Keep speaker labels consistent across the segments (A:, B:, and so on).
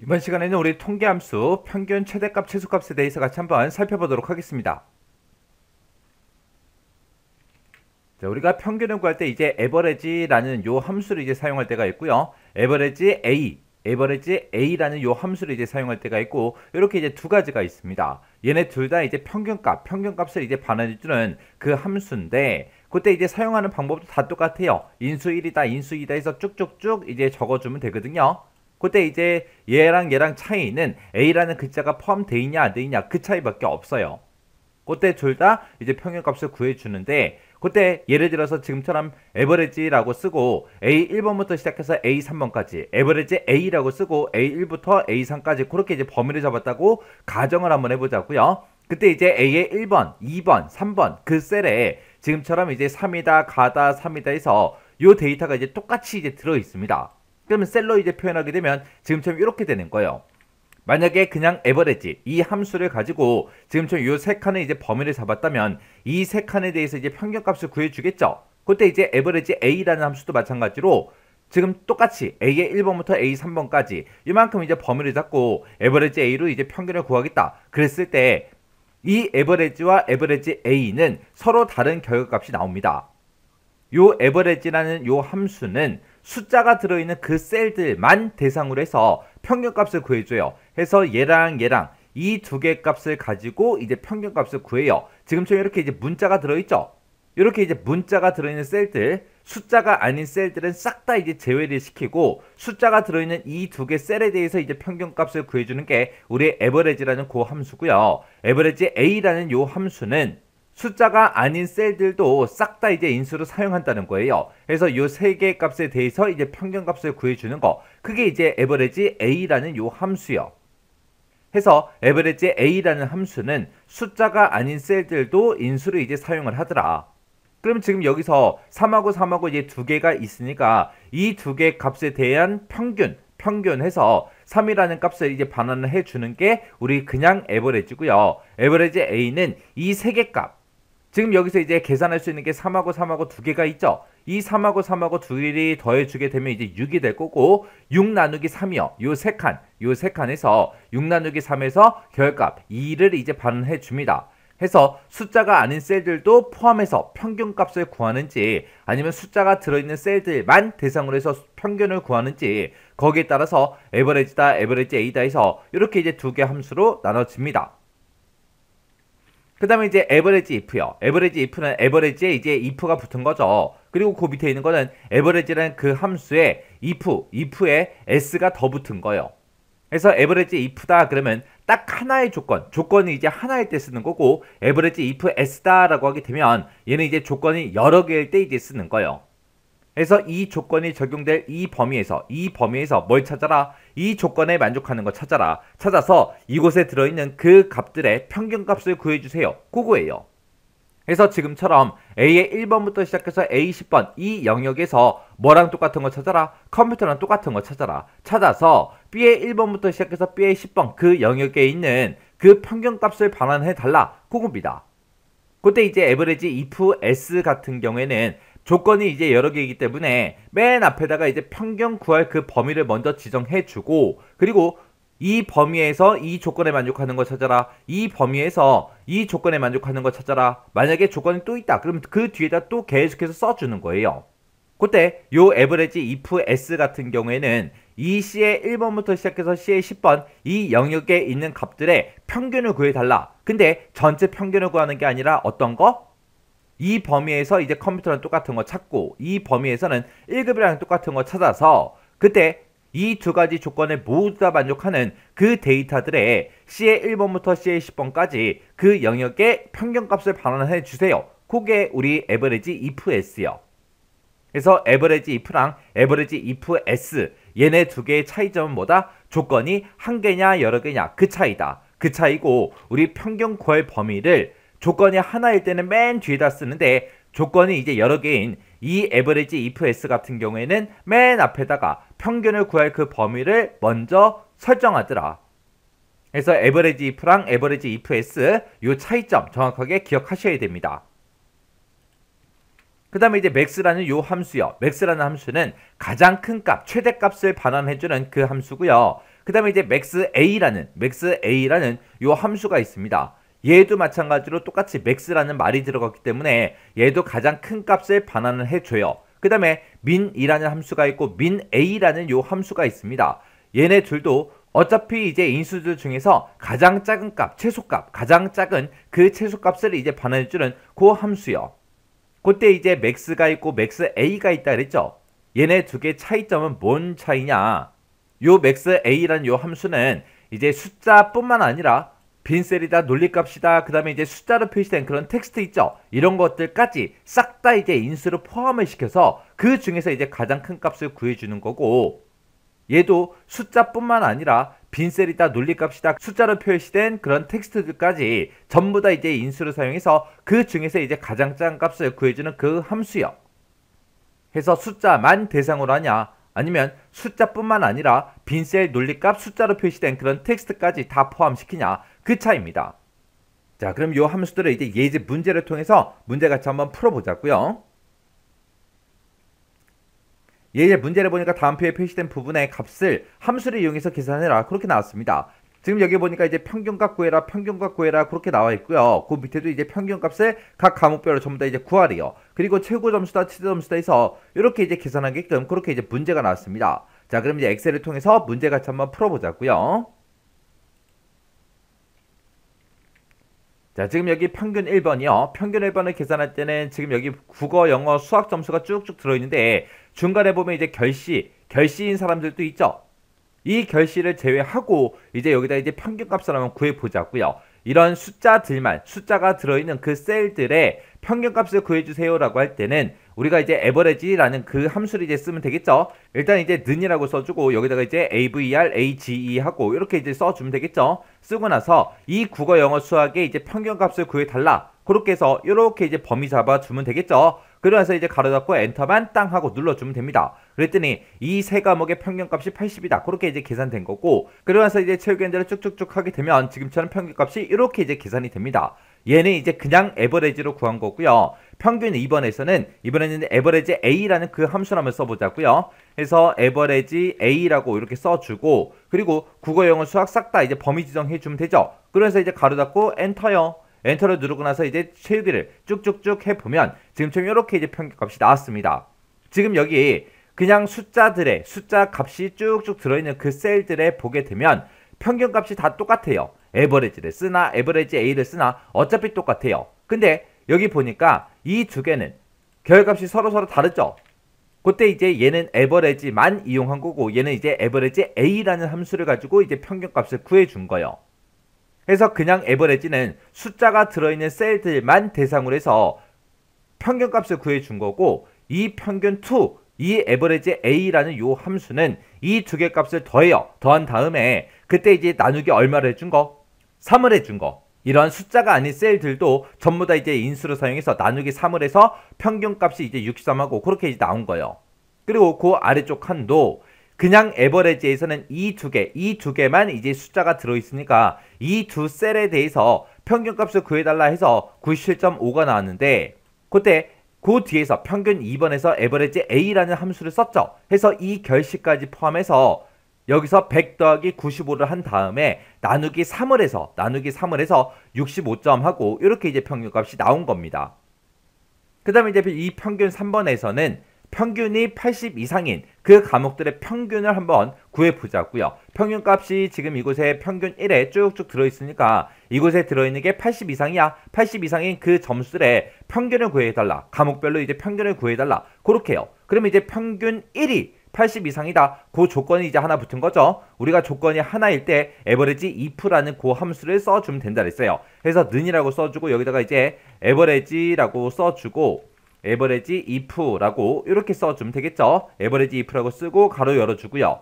A: 이번 시간에는 우리 통계함수 평균 최대값 최소값에 대해서 같이 한번 살펴보도록 하겠습니다. 자, 우리가 평균을 구할 때 이제 average라는 요 함수를 이제 사용할 때가 있고요. average A라는 요 함수를 이제 사용할 때가 있고, 이렇게 이제 두 가지가 있습니다. 얘네 둘 다 이제 평균값을 이제 반환해주는 그 함수인데, 그때 이제 사용하는 방법도 다 똑같아요. 인수 1이다, 인수 2다 해서 쭉쭉쭉 이제 적어주면 되거든요. 그때 이제 얘랑 차이는 A라는 글자가 포함되어 있냐 안 되어 있냐 그 차이밖에 없어요. 그때 둘 다 이제 평균값을 구해주는데, 그때 예를 들어서 지금처럼 average라고 쓰고 A1번부터 시작해서 A3번까지 average A라고 쓰고 A1부터 A3까지 그렇게 이제 범위를 잡았다고 가정을 한번 해보자고요. 그때 이제 A의 1번, 2번, 3번 그 셀에 지금처럼 이제 3이다, 가다, 3이다 해서 요 데이터가 이제 똑같이 이제 들어 있습니다. 그러면 셀로 이제 표현하게 되면 지금처럼 이렇게 되는 거예요. 만약에 그냥 average 이 함수를 가지고 지금처럼 요 세 칸의 이제 범위를 잡았다면 이 세 칸에 대해서 이제 평균값을 구해주겠죠. 그때 이제 average A라는 함수도 마찬가지로 지금 똑같이 A의 1번부터 A3번까지 이만큼 이제 범위를 잡고 average A로 이제 평균을 구하겠다. 그랬을 때 이 average와 average A는 서로 다른 결과값이 나옵니다. 요 average라는 요 함수는 숫자가 들어있는 그 셀들만 대상으로 해서 평균값을 구해줘요. 해서 얘랑 이 두 개 값을 가지고 이제 평균값을 구해요. 지금처럼 이렇게 이제 문자가 들어있죠. 이렇게 이제 문자가 들어있는 셀들, 숫자가 아닌 셀들은 싹 다 이제 제외를 시키고 숫자가 들어있는 이 두 개 셀에 대해서 이제 평균값을 구해주는 게 우리 average라는 그 함수고요. average A라는 요 함수는 숫자가 아닌 셀들도 싹 다 이제 인수로 사용한다는 거예요. 그래서 요 세 개의 값에 대해서 이제 평균값을 구해주는 거, 그게 이제 average A라는 요 함수요. 해서 average A라는 함수는 숫자가 아닌 셀들도 인수를 이제 사용을 하더라. 그럼 지금 여기서 3하고 이제 두 개가 있으니까 이 두 개 값에 대한 평균해서 3이라는 값을 이제 반환을 해주는 게 우리 그냥 average고요. average A는 이 세 개 값, 지금 여기서 이제 계산할 수 있는 게 3하고 두 개가 있죠. 이 3하고 두 개를 더해주게 되면 이제 6이 될 거고, 6 나누기 3이요. 요 세 칸에서 6 나누기 3에서 결값 2를 이제 반환해 줍니다. 해서 숫자가 아닌 셀들도 포함해서 평균값을 구하는지 아니면 숫자가 들어있는 셀들만 대상으로 해서 평균을 구하는지 거기에 따라서 average다, average A다 해서 이렇게 이제 두 개 함수로 나눠집니다. 그 다음에 이제 average if요. average if는 average에 이제 if가 붙은 거죠. 그리고 그 밑에 있는 거는 average라는 그 함수에 if에 s가 더 붙은 거예요. 그래서 average if다 그러면 딱 하나의 조건이 이제 하나일 때 쓰는 거고, average if s다라고 하게 되면 얘는 이제 조건이 여러 개일 때 이제 쓰는 거예요. 그래서 이 조건이 적용될 이 범위에서 뭘 찾아라? 이 조건에 만족하는 거 찾아서 이곳에 들어있는 그 값들의 평균값을 구해주세요. 그거예요. 그래서 지금처럼 A의 1번부터 시작해서 A 10번 이 영역에서 뭐랑 똑같은 거 찾아라? 컴퓨터랑 똑같은 거 찾아서 B의 1번부터 시작해서 B의 10번 그 영역에 있는 그 평균값을 반환해 달라. 그겁니다. 그때 이제 average if s 같은 경우에는 조건이 이제 여러 개이기 때문에 맨 앞에다가 이제 평균 구할 그 범위를 먼저 지정해주고, 그리고 이 범위에서 이 조건에 만족하는 거 찾아라. 이 범위에서 이 조건에 만족하는 거 찾아라. 만약에 조건이 또 있다. 그러면 그 뒤에다 또 계속해서 써주는 거예요. 그때 요 average if s 같은 경우에는 이 C의 1번부터 시작해서 C의 10번 이 영역에 있는 값들의 평균을 구해달라. 근데 전체 평균을 구하는 게 아니라 어떤 거? 이 범위에서 이제 컴퓨터랑 똑같은 거 찾고, 이 범위에서는 1급이랑 똑같은 거 찾아서 그때 이 두 가지 조건에 모두 다 만족하는 그 데이터들의 C의 1번부터 C의 10번까지 그 영역의 평균값을 반환해 주세요. 그게 우리 average if s요. 그래서 average if랑 average if s 얘네 두 개의 차이점은 뭐다? 조건이 한 개냐 여러 개냐 그 차이다. 그 차이고, 우리 평균 구할 범위를 조건이 하나일 때는 맨 뒤에다 쓰는데 조건이 이제 여러 개인 이 average if s 같은 경우에는 맨 앞에다가 평균을 구할 그 범위를 먼저 설정하더라. 그래서 average if랑 average if s 요 차이점 정확하게 기억하셔야 됩니다. 그 다음에 이제 max라는 요 함수요. max라는 함수는 가장 큰 값, 최대값을 반환해주는 그 함수고요. 그 다음에 이제 maxa라는 요 함수가 있습니다. 얘도 마찬가지로 똑같이 max라는 말이 들어갔기 때문에 얘도 가장 큰 값을 반환을 해줘요. 그 다음에 min이라는 함수가 있고 mina라는 요 함수가 있습니다. 얘네 둘도 어차피 이제 인수들 중에서 가장 작은 값, 최소값, 가장 작은 그 최소값을 이제 반환해주는 그 함수요. 그때 이제 max가 있고 maxa가 있다 그랬죠. 얘네 두 개 차이점은 뭔 차이냐? 요 maxa라는 요 함수는 이제 숫자뿐만 아니라 빈셀이다, 논리값이다, 그 다음에 이제 숫자로 표시된 그런 텍스트 있죠. 이런 것들까지 싹 다 이제 인수로 포함을 시켜서 그 중에서 이제 가장 큰 값을 구해주는 거고, 얘도 숫자뿐만 아니라 빈셀이다, 논리값이다, 숫자로 표시된 그런 텍스트들까지 전부 다 이제 인수를 사용해서 그 중에서 이제 가장 작은 값을 구해주는 그 함수요. 해서 숫자만 대상으로 하냐, 아니면 숫자뿐만 아니라 빈셀, 논리값, 숫자로 표시된 그런 텍스트까지 다 포함시키냐, 그 차이입니다. 자, 그럼 요 함수들을 이제 예제 문제를 통해서 문제같이 한번 풀어보자고요. 예제 문제를 보니까 다음 표에 표시된 부분의 값을 함수를 이용해서 계산해라, 그렇게 나왔습니다. 지금 여기 보니까 이제 평균값 구해라, 평균값 구해라, 그렇게 나와 있고요. 그 밑에도 이제 평균값을 각 과목별로 전부 다 이제 구하래요. 그리고 최고 점수다, 최저 점수다 해서 이렇게 이제 계산하게끔 그렇게 이제 문제가 나왔습니다. 자, 그럼 이제 엑셀을 통해서 문제같이 한번 풀어보자고요. 자, 지금 여기 평균 1번이요. 평균 1번을 계산할 때는 지금 여기 국어, 영어, 수학 점수가 쭉쭉 들어있는데 중간에 보면 이제 결시인 사람들도 있죠. 이 결시를 제외하고 이제 여기다 이제 평균값을 한번 구해보자고요. 이런 숫자들만, 숫자가 들어있는 그 셀들의 평균값을 구해주세요라고 할 때는 우리가 이제 average라는 그 함수를 이제 쓰면 되겠죠. 일단 이제 는이라고 써주고 여기다가 이제 avrage 하고 이렇게 이제 써주면 되겠죠. 쓰고 나서 이 국어, 영어, 수학의 이제 평균값을 구해달라, 그렇게 해서 이렇게 이제 범위 잡아주면 되겠죠. 그러면서 이제 가로 닫고 엔터만 땅 하고 눌러주면 됩니다. 그랬더니 이 세 과목의 평균값이 80이다. 그렇게 이제 계산된 거고, 그러면서 이제 체육연대를 쭉쭉쭉 하게 되면 지금처럼 평균값이 이렇게 이제 계산이 됩니다. 얘는 이제 그냥 에버리지로 구한 거고요. 평균 2번에서는 이번에는 에버리지 A라는 그 함수를 한번 써보자고요. 그래서 에버리지 A라고 이렇게 써주고, 그리고 국어, 영어, 수학 싹 다 이제 범위 지정해주면 되죠. 그래서 이제 가로 닫고 엔터요. 엔터를 누르고 나서 이제 채우기를 쭉쭉쭉 해보면 지금처럼 이렇게 이제 평균값이 나왔습니다. 지금 여기 그냥 숫자들의 숫자 값이 쭉쭉 들어있는 그 셀들에 보게 되면 평균값이 다 똑같아요. 에버리지를 쓰나 에버리지 A를 쓰나 어차피 똑같아요. 근데 여기 보니까 이 두 개는 결값이 서로 다르죠. 그때 이제 얘는 에버리지만 이용한 거고 얘는 이제 에버리지 A라는 함수를 가지고 이제 평균값을 구해준 거예요. 그래서 그냥 에버리지는 숫자가 들어있는 셀들만 대상으로 해서 평균값을 구해준 거고, 이 평균2, 이 에버리지 A라는 요 함수는 이 두 개 값을 더해요. 더한 다음에 그때 이제 나누기 얼마를 해준 거? 3을 해준 거. 이런 숫자가 아닌 셀들도 전부 다 이제 인수로 사용해서 나누기 3을 해서 평균값이 이제 63하고 그렇게 이제 나온 거예요. 그리고 그 아래쪽 칸도 그냥 에버리지에서는 이 두 개만 이제 숫자가 들어있으니까 이 두 셀에 대해서 평균값을 구해달라 해서 97.5가 나왔는데, 그때 그 뒤에서 평균 2번에서 에버리지 A라는 함수를 썼죠. 해서 이 결시까지 포함해서 여기서 100 더하기 95를 한 다음에 나누기 3을 해서 65점 하고 이렇게 이제 평균값이 나온 겁니다. 그 다음에 이제 이 평균 3번에서는 평균이 80 이상인 그 과목들의 평균을 한번 구해보자고요. 평균값이 지금 이곳에 평균 1에 쭉쭉 들어있으니까 이곳에 들어있는 게 80 이상이야. 80 이상인 그 점수들의 평균을 구해달라. 과목별로 이제 평균을 구해달라. 그렇게요. 그러면 이제 평균 1이 80 이상이다. 그 조건이 이제 하나 붙은 거죠. 우리가 조건이 하나일 때 에버리지 if라는 그 함수를 써주면 된다 그랬어요. 그래서 는이라고 써주고 여기다가 이제 에버리지라고 써주고 에버리지 if라고 이렇게 써주면 되겠죠. 에버리지 if라고 쓰고 가로 열어주고요.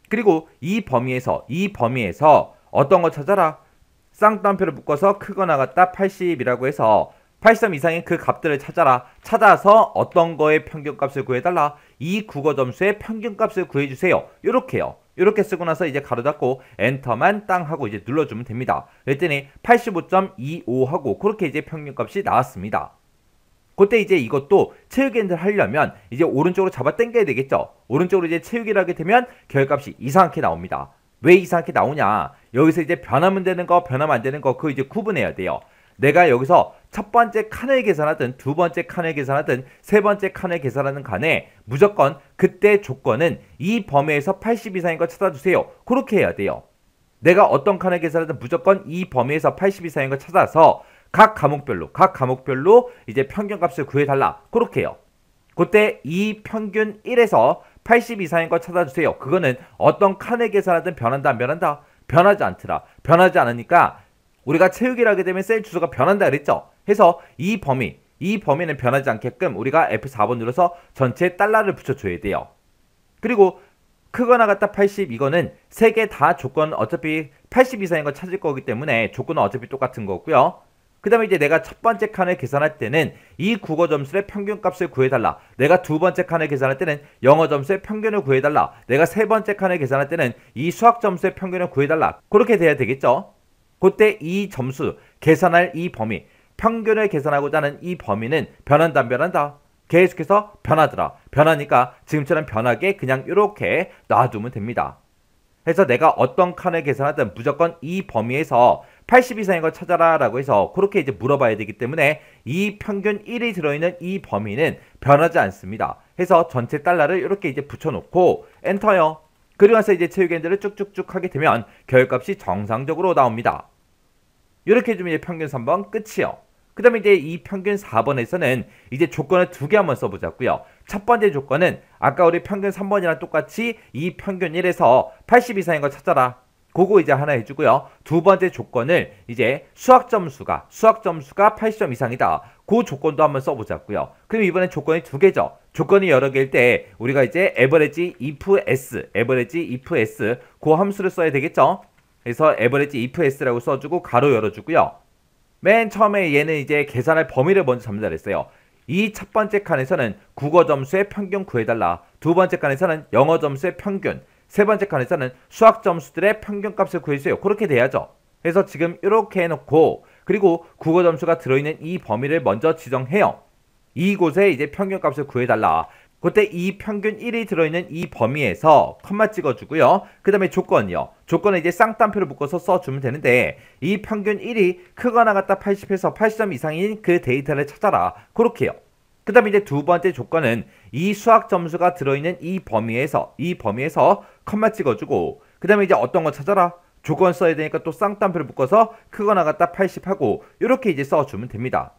A: 그리고 이 범위에서 어떤 거 찾아라. 쌍따옴표를 묶어서 크거나 같다 80이라고 해서 80점 이상의 그 값들을 찾아서 어떤 거의 평균값을 구해달라. 이 국어 점수의 평균값을 구해주세요. 요렇게요. 요렇게 쓰고 나서 이제 가로 닫고 엔터만 땅 하고 이제 눌러주면 됩니다. 그랬더니 85.25 하고 그렇게 이제 평균값이 나왔습니다. 그때 이제 이것도 채우기를 하려면 이제 오른쪽으로 잡아 당겨야 되겠죠. 오른쪽으로 이제 채우기를 하게 되면 결값이 이상하게 나옵니다. 왜 이상하게 나오냐? 여기서 이제 변하면 되는 거, 변하면 안 되는 거, 그거 이제 구분해야 돼요. 내가 여기서 첫 번째 칸을 계산하든 두 번째 칸을 계산하든 세 번째 칸을 계산하는 간에 무조건 그때 조건은 이 범위에서 80 이상인 거 찾아주세요. 그렇게 해야 돼요. 내가 어떤 칸을 계산하든 무조건 이 범위에서 80 이상인 거 찾아서 각 과목별로 이제 평균값을 구해달라. 그렇게 해요. 그때 이 평균 1에서 80 이상인 거 찾아주세요. 그거는 어떤 칸을 계산하든 변한다 안 변한다? 변하지 않더라. 변하지 않으니까 우리가 채우기를 하게 되면 셀 주소가 변한다 그랬죠. 해서 이 범위는 변하지 않게끔 우리가 F4번 눌러서 전체 달러를 붙여줘야 돼요. 그리고 크거나 같다 80 이거는 세 개 다 조건 어차피 80 이상인 거 찾을 거기 때문에 조건은 어차피 똑같은 거고요. 그 다음에 이제 내가 첫 번째 칸을 계산할 때는 이 국어 점수의 평균값을 구해달라. 내가 두 번째 칸을 계산할 때는 영어 점수의 평균을 구해달라. 내가 세 번째 칸을 계산할 때는 이 수학 점수의 평균을 구해달라. 그렇게 돼야 되겠죠. 그때 이 점수, 계산할 이 범위, 평균을 계산하고자 하는 이 범위는 변한다 안 변한다? 계속해서 변하더라. 변하니까 지금처럼 변하게 그냥 이렇게 놔두면 됩니다. 그래서 내가 어떤 칸을 계산하든 무조건 이 범위에서 80 이상인 걸 찾아라 라고 해서 그렇게 이제 물어봐야 되기 때문에 이 평균 1이 들어있는 이 범위는 변하지 않습니다. 해서 전체 달러를 이렇게 이제 붙여놓고 엔터요. 그리고 나서 이제 채우기들을 쭉쭉쭉 하게 되면 결값이 정상적으로 나옵니다. 이렇게 해주면 이제 평균 3번 끝이요. 그 다음에 이제 이 평균 4번에서는 이제 조건을 두 개 한번 써보자고요. 첫 번째 조건은 아까 우리 평균 3번이랑 똑같이 이 평균 1에서 80 이상인 거 찾아라. 그거 이제 하나 해주고요. 두 번째 조건을 이제 수학 점수가 80점 이상이다. 그 조건도 한번 써보자고요. 그럼 이번엔 조건이 두 개죠. 조건이 여러 개일 때 우리가 이제 average if s 그 함수를 써야 되겠죠. 그래서 average if s라고 써주고 가로 열어주고요. 맨 처음에 얘는 이제 계산할 범위를 먼저 잡는다 그랬어요. 이 첫 번째 칸에서는 국어 점수의 평균 구해달라. 두 번째 칸에서는 영어 점수의 평균, 세 번째 칸에서는 수학 점수들의 평균값을 구해주세요. 그렇게 돼야죠. 그래서 지금 이렇게 해놓고 그리고 국어 점수가 들어있는 이 범위를 먼저 지정해요. 이곳에 이제 평균값을 구해달라. 그때 이 평균 1이 들어있는 이 범위에서 컴마 찍어주고요. 그 다음에 조건이요. 조건은 이제 쌍따옴표를 묶어서 써주면 되는데 이 평균 1이 크거나 같다 80에서 80점 이상인 그 데이터를 찾아라. 그렇게 해요. 그 다음에 이제 두 번째 조건은 이 수학 점수가 들어있는 이 범위에서 컴마 찍어주고 그 다음에 이제 어떤 거 찾아라. 조건 써야 되니까 또 쌍따옴표를 묶어서 크거나 같다 80 하고 이렇게 이제 써주면 됩니다.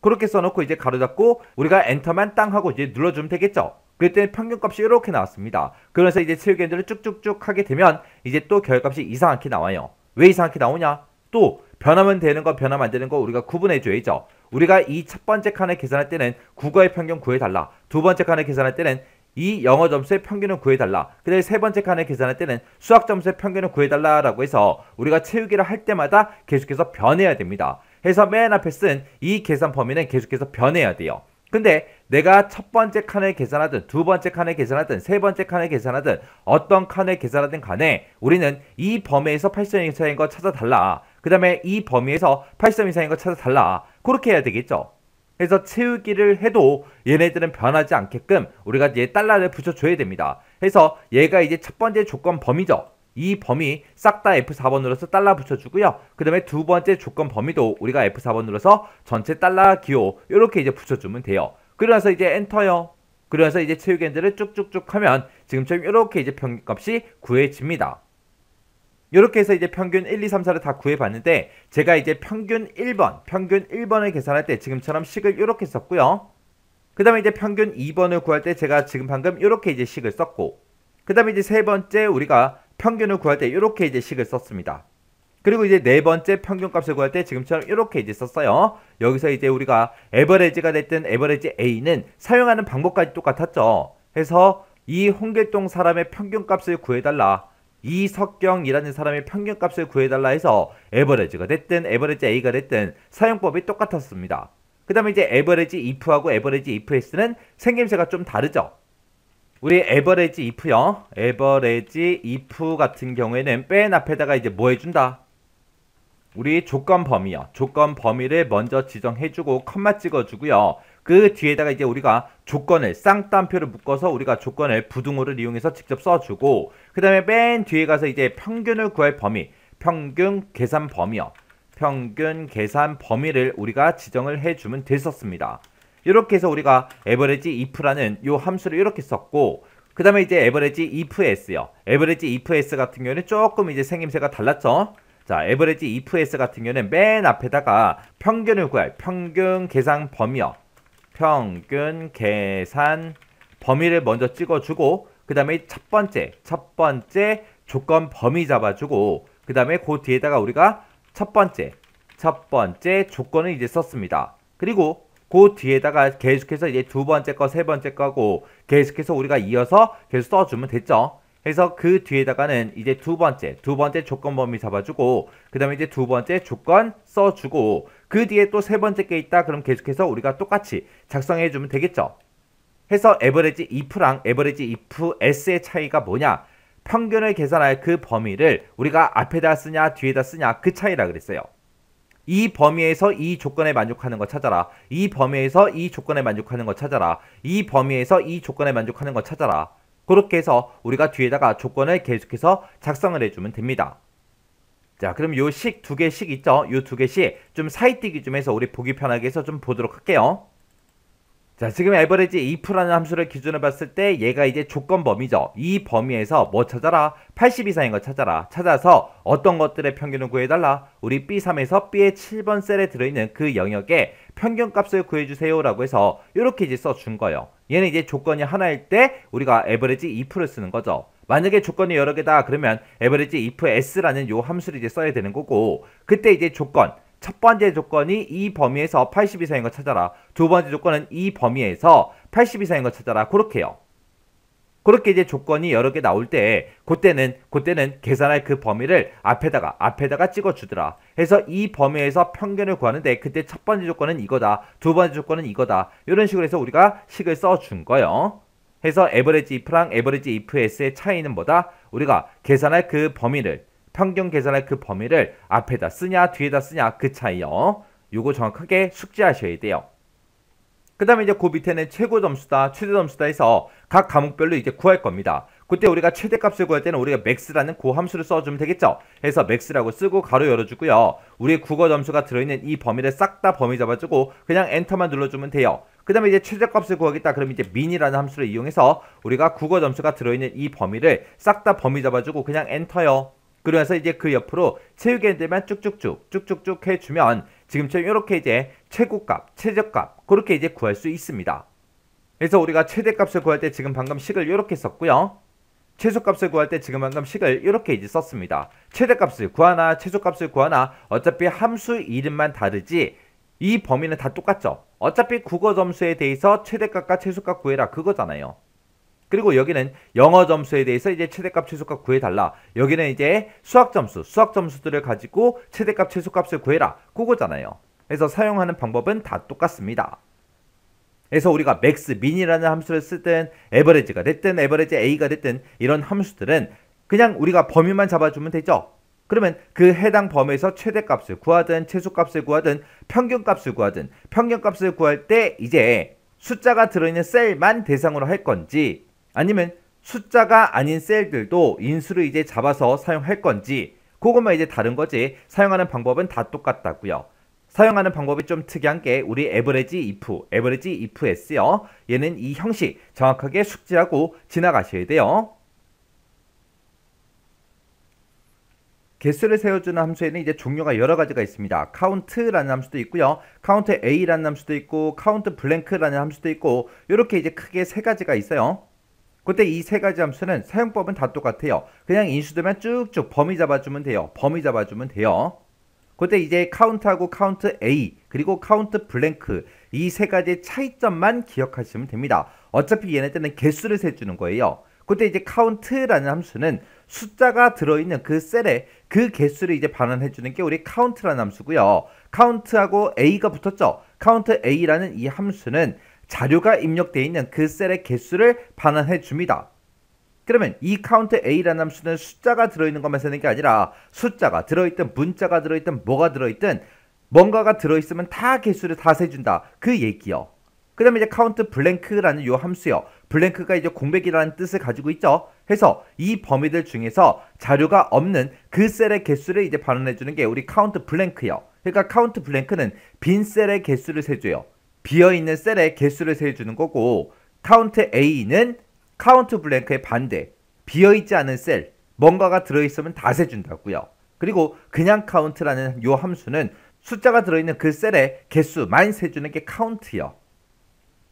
A: 그렇게 써놓고 이제 가로 잡고 우리가 엔터만 땅 하고 이제 눌러주면 되겠죠. 그때 평균값이 이렇게 나왔습니다. 그래서 이제 채우기들을 쭉쭉쭉 하게 되면 이제 또 결값이 이상하게 나와요. 왜 이상하게 나오냐? 또 변하면 되는 거 변하면 안 되는 거 우리가 구분해 줘야죠. 우리가 이 첫 번째 칸을 계산할 때는 국어의 평균 구해달라. 두 번째 칸을 계산할 때는 이 영어 점수의 평균을 구해달라. 그 다음에 세 번째 칸을 계산할 때는 수학 점수의 평균을 구해달라라고 해서 우리가 채우기를 할 때마다 계속해서 변해야 됩니다. 해서 맨 앞에 쓴 이 계산 범위는 계속해서 변해야 돼요. 근데 내가 첫 번째 칸을 계산하든 두 번째 칸을 계산하든 세 번째 칸을 계산하든 어떤 칸을 계산하든 간에 우리는 이 범위에서 80점 이상인 거 찾아달라. 그 다음에 이 범위에서 80점 이상인 거 찾아달라. 그렇게 해야 되겠죠. 그래서 채우기를 해도 얘네들은 변하지 않게끔 우리가 이제 달러를 붙여줘야 됩니다. 그래서 얘가 이제 첫 번째 조건 범위죠. 이 범위 싹 다 F4번 눌러서 달러 붙여주고요. 그 다음에 두 번째 조건 범위도 우리가 F4번 눌러서 전체 달러 기호 이렇게 이제 붙여주면 돼요. 그러면서 이제 엔터요. 그러면서 이제 채우기들을 쭉쭉쭉 하면 지금처럼 이렇게 이제 평균값이 구해집니다. 이렇게 해서 이제 평균 1, 2, 3, 4를 다 구해봤는데 제가 이제 평균 1번을 계산할 때 지금처럼 식을 이렇게 썼고요. 그 다음에 이제 평균 2번을 구할 때 제가 지금 방금 이렇게 이제 식을 썼고 그 다음에 이제 세 번째 우리가 평균을 구할 때 이렇게 이제 식을 썼습니다. 그리고 이제 네 번째 평균값을 구할 때 지금처럼 이렇게 이제 썼어요. 여기서 이제 우리가 에버리지가 됐든 에버리지 A는 사용하는 방법까지 똑같았죠. 해서 이 홍길동 사람의 평균값을 구해달라. 이석경이라는 사람의 평균값을 구해달라 해서 에버리지가 됐든 에버리지 A가 됐든 사용법이 똑같았습니다. 그 다음에 이제 에버리지 if하고 에버리지 ifs는 생김새가 좀 다르죠. 우리 에버리지 if요. 에버리지 if 같은 경우에는 맨 앞에다가 이제 뭐 해준다? 우리 조건 범위요. 조건 범위를 먼저 지정해주고 컴마 찍어주고요. 그 뒤에다가 이제 우리가 조건을 쌍따옴표를 묶어서 우리가 조건을 부등호를 이용해서 직접 써주고 그 다음에 맨 뒤에 가서 이제 평균을 구할 범위, 평균 계산 범위요. 평균 계산 범위를 우리가 지정을 해주면 됐었습니다. 이렇게 해서 우리가 average if라는 요 함수를 이렇게 썼고 그 다음에 이제 average ifs요. average ifs 같은 경우는 조금 이제 생김새가 달랐죠. 자, average ifs 같은 경우는 맨 앞에다가 평균을 구할 평균 계산 범위요. 평균 계산 범위를 먼저 찍어주고 그 다음에 첫 번째 조건 범위 잡아주고 그 다음에 그 뒤에다가 우리가 첫 번째 조건을 이제 썼습니다. 그리고 그 뒤에다가 계속해서 이제 두 번째 거, 세 번째 거고 계속해서 우리가 이어서 계속 써주면 됐죠. 그래서 그 뒤에다가는 이제 두 번째 조건 범위 잡아주고 그 다음에 이제 두 번째 조건 써주고 그 뒤에 또 세 번째 게 있다. 그럼 계속해서 우리가 똑같이 작성해주면 되겠죠. 해서 average if랑 average ifs의 차이가 뭐냐? 평균을 계산할 그 범위를 우리가 앞에다 쓰냐 뒤에다 쓰냐 그 차이라 그랬어요. 이 범위에서 이 조건에 만족하는 거 찾아라. 이 범위에서 이 조건에 만족하는 거 찾아라. 이 범위에서 이 조건에 만족하는 거 찾아라. 그렇게 해서 우리가 뒤에다가 조건을 계속해서 작성을 해주면 됩니다. 자, 그럼 요 식 두 개씩 있죠? 요 두 개씩 좀 사이뛰기 좀 해서 우리 보기 편하게 해서 좀 보도록 할게요. 자, 지금 average if라는 함수를 기준으로 봤을 때 얘가 이제 조건 범위죠. 이 범위에서 뭐 찾아라? 80 이상인 거 찾아라. 찾아서 어떤 것들의 평균을 구해달라? 우리 B3에서 B의 7번 셀에 들어있는 그 영역에 평균값을 구해주세요 라고 해서 이렇게 이제 써준 거예요. 얘는 이제 조건이 하나일 때 우리가 average if를 쓰는 거죠. 만약에 조건이 여러 개다 그러면 average ifs라는 요 함수를 이제 써야 되는 거고 그때 이제 조건 첫 번째 조건이 이 범위에서 80 이상인 거 찾아라. 두 번째 조건은 이 범위에서 80 이상인 거 찾아라. 그렇게요. 그렇게 이제 조건이 여러 개 나올 때 그때는 계산할 그 범위를 앞에다가 찍어주더라. 해서 이 범위에서 평균을 구하는데 그때 첫 번째 조건은 이거다. 두 번째 조건은 이거다. 이런 식으로 해서 우리가 식을 써준 거예요. 해서 average if랑 average ifs의 차이는 뭐다? 우리가 계산할 그 범위를 평균 계산할 그 범위를 앞에다 쓰냐 뒤에다 쓰냐 그 차이요. 요거 정확하게 숙지하셔야 돼요. 그 다음에 이제 그 밑에는 최고 점수다 최대 점수다 해서 각 과목별로 이제 구할 겁니다. 그때 우리가 최대값을 구할 때는 우리가 max라는 그 함수를 써주면 되겠죠. 해서 max라고 쓰고 가로 열어주고요. 우리 국어 점수가 들어있는 이 범위를 싹 다 범위 잡아주고 그냥 엔터만 눌러주면 돼요. 그 다음에 이제 최저값을 구하겠다 그러면 이제 min이라는 함수를 이용해서 우리가 국어 점수가 들어있는 이 범위를 싹 다 범위 잡아주고 그냥 엔터요. 그러면서 이제 그 옆으로 채우게 되면 쭉쭉쭉 해주면 지금처럼 이렇게 이제 최고값, 최저값 그렇게 이제 구할 수 있습니다. 그래서 우리가 최대값을 구할 때 지금 방금 식을 이렇게 썼고요. 최소값을 구할 때 지금 방금 식을 이렇게 이제 썼습니다. 최대값을 구하나 최소값을 구하나 어차피 함수 이름만 다르지 이 범위는 다 똑같죠. 어차피 국어 점수에 대해서 최대값과 최소값 구해라 그거잖아요. 그리고 여기는 영어 점수에 대해서 이제 최대값, 최소값 구해달라. 여기는 이제 수학 점수들을 가지고 최대값, 최소값을 구해라. 그거잖아요. 그래서 사용하는 방법은 다 똑같습니다. 그래서 우리가 max, min이라는 함수를 쓰든 average가 됐든 average a가 됐든 이런 함수들은 그냥 우리가 범위만 잡아주면 되죠. 그러면 그 해당 범위에서 최대값을 구하든 최소값을 구하든 평균값을 구할 때 이제 숫자가 들어있는 셀만 대상으로 할 건지 아니면 숫자가 아닌 셀들도 인수를 이제 잡아서 사용할 건지 그것만 이제 다른 거지 사용하는 방법은 다 똑같다고요. 사용하는 방법이 좀 특이한 게 우리 average ifs요. 얘는 이 형식 정확하게 숙지하고 지나가셔야 돼요. 개수를 세워주는 함수에는 이제 종류가 여러 가지가 있습니다. count라는 함수도 있고요. count a라는 함수도 있고 count blank라는 함수도 있고 이렇게 이제 크게 세 가지가 있어요. 그때 이 세 가지 함수는 사용법은 다 똑같아요. 그냥 인수되면 쭉쭉 범위 잡아주면 돼요. 그때 이제 count하고 count A 그리고 count blank 이 세 가지의 차이점만 기억하시면 됩니다. 어차피 얘네들은 개수를 세주는 거예요. 그때 이제 count라는 함수는 숫자가 들어있는 그 셀에 그 개수를 이제 반환해주는 게 우리 count라는 함수고요. count하고 A가 붙었죠. count A라는 이 함수는 자료가 입력되어 있는 그 셀의 개수를 반환해 줍니다. 그러면 이 count a라는 함수는 숫자가 들어있는 것만 쓰는 게 아니라 숫자가 들어있든 문자가 들어있든 뭐가 들어있든 뭔가가 들어있으면 다 개수를 다 세준다 그 얘기요. 그 다음에 이제 카운트 블랭크라는 요 함수요. 블랭크가 이제 공백이라는 뜻을 가지고 있죠. 해서 이 범위들 중에서 자료가 없는 그 셀의 개수를 이제 반환해주는 게 우리 카운트 블랭크요. 그러니까 카운트 블랭크는 빈 셀의 개수를 세줘요. 비어있는 셀의 개수를 세주는 거고, 카운트 A는 카운트 블랭크의 반대, 비어있지 않은 셀, 뭔가가 들어있으면 다 세준다고요. 그리고 그냥 카운트라는 요 함수는 숫자가 들어있는 그 셀의 개수만 세주는 게 카운트요.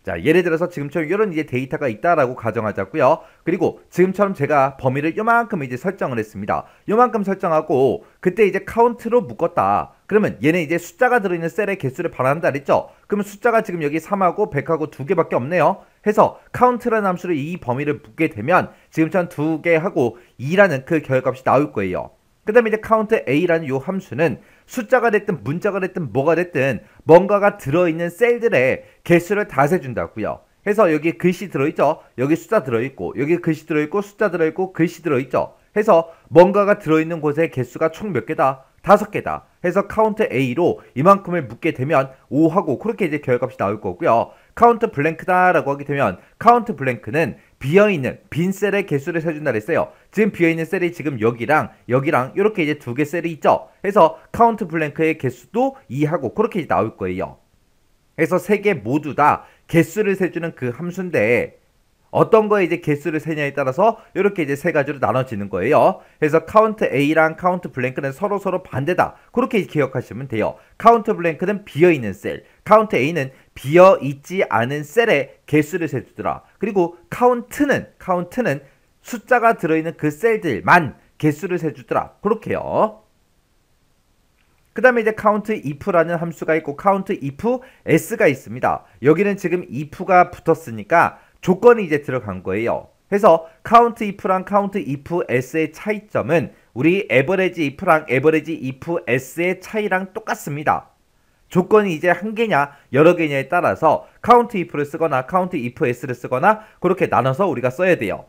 A: 자, 예를 들어서 지금처럼 이런 이제 데이터가 있다라고 가정하자고요. 그리고 지금처럼 제가 범위를 요만큼 이제 설정을 했습니다. 요만큼 설정하고 그때 이제 카운트로 묶었다. 그러면 얘는 이제 숫자가 들어있는 셀의 개수를 반환한다 그랬죠? 그러면 숫자가 지금 여기 3하고 100하고 2개밖에 없네요. 해서 카운트라는 함수를 이 범위를 묶게 되면 지금처럼 2개하고 2라는 그 결과값이 나올 거예요. 그 다음에 이제 카운트 A라는 요 함수는 숫자가 됐든 문자가 됐든 뭐가 됐든 뭔가가 들어있는 셀들의 개수를 다 세준다고요. 해서 여기 글씨 들어있죠? 여기 숫자 들어있고 여기 글씨 들어있고 숫자 들어있고 글씨 들어있죠? 해서 뭔가가 들어있는 곳의 개수가 총 몇 개다? 5개다. 해서 카운트 A로 이만큼을 묶게 되면 5하고 그렇게 이제 결과값이 나올 거고요. 카운트 블랭크다라고 하게 되면 카운트 블랭크는 비어있는 빈 셀의 개수를 세준다 그랬어요. 지금 비어있는 셀이 지금 여기랑 이렇게 이제 2개 셀이 있죠. 해서 카운트 블랭크의 개수도 2하고 그렇게 이제 나올 거예요. 그래서 3개 모두 다 개수를 세주는 그 함수인데 어떤 거에 이제 개수를 세냐에 따라서 이렇게 이제 세 가지로 나눠지는 거예요. 그래서 카운트 A랑 카운트 블랭크는 서로 반대다. 그렇게 기억하시면 돼요. 카운트 블랭크는 비어있는 셀, 카운트 A는 비어있지 않은 셀의 개수를 세주더라. 그리고 카운트는 숫자가 들어있는 그 셀들만 개수를 세주더라. 그렇게요. 그 다음에 이제 count if라는 함수가 있고 count if s가 있습니다. 여기는 지금 if가 붙었으니까 조건이 이제 들어간 거예요. 그래서 count if랑 count if s의 차이점은 우리 average if랑 average if s의 차이랑 똑같습니다. 조건이 이제 한 개냐 여러 개냐에 따라서 count if를 쓰거나 count if s를 쓰거나 그렇게 나눠서 우리가 써야 돼요.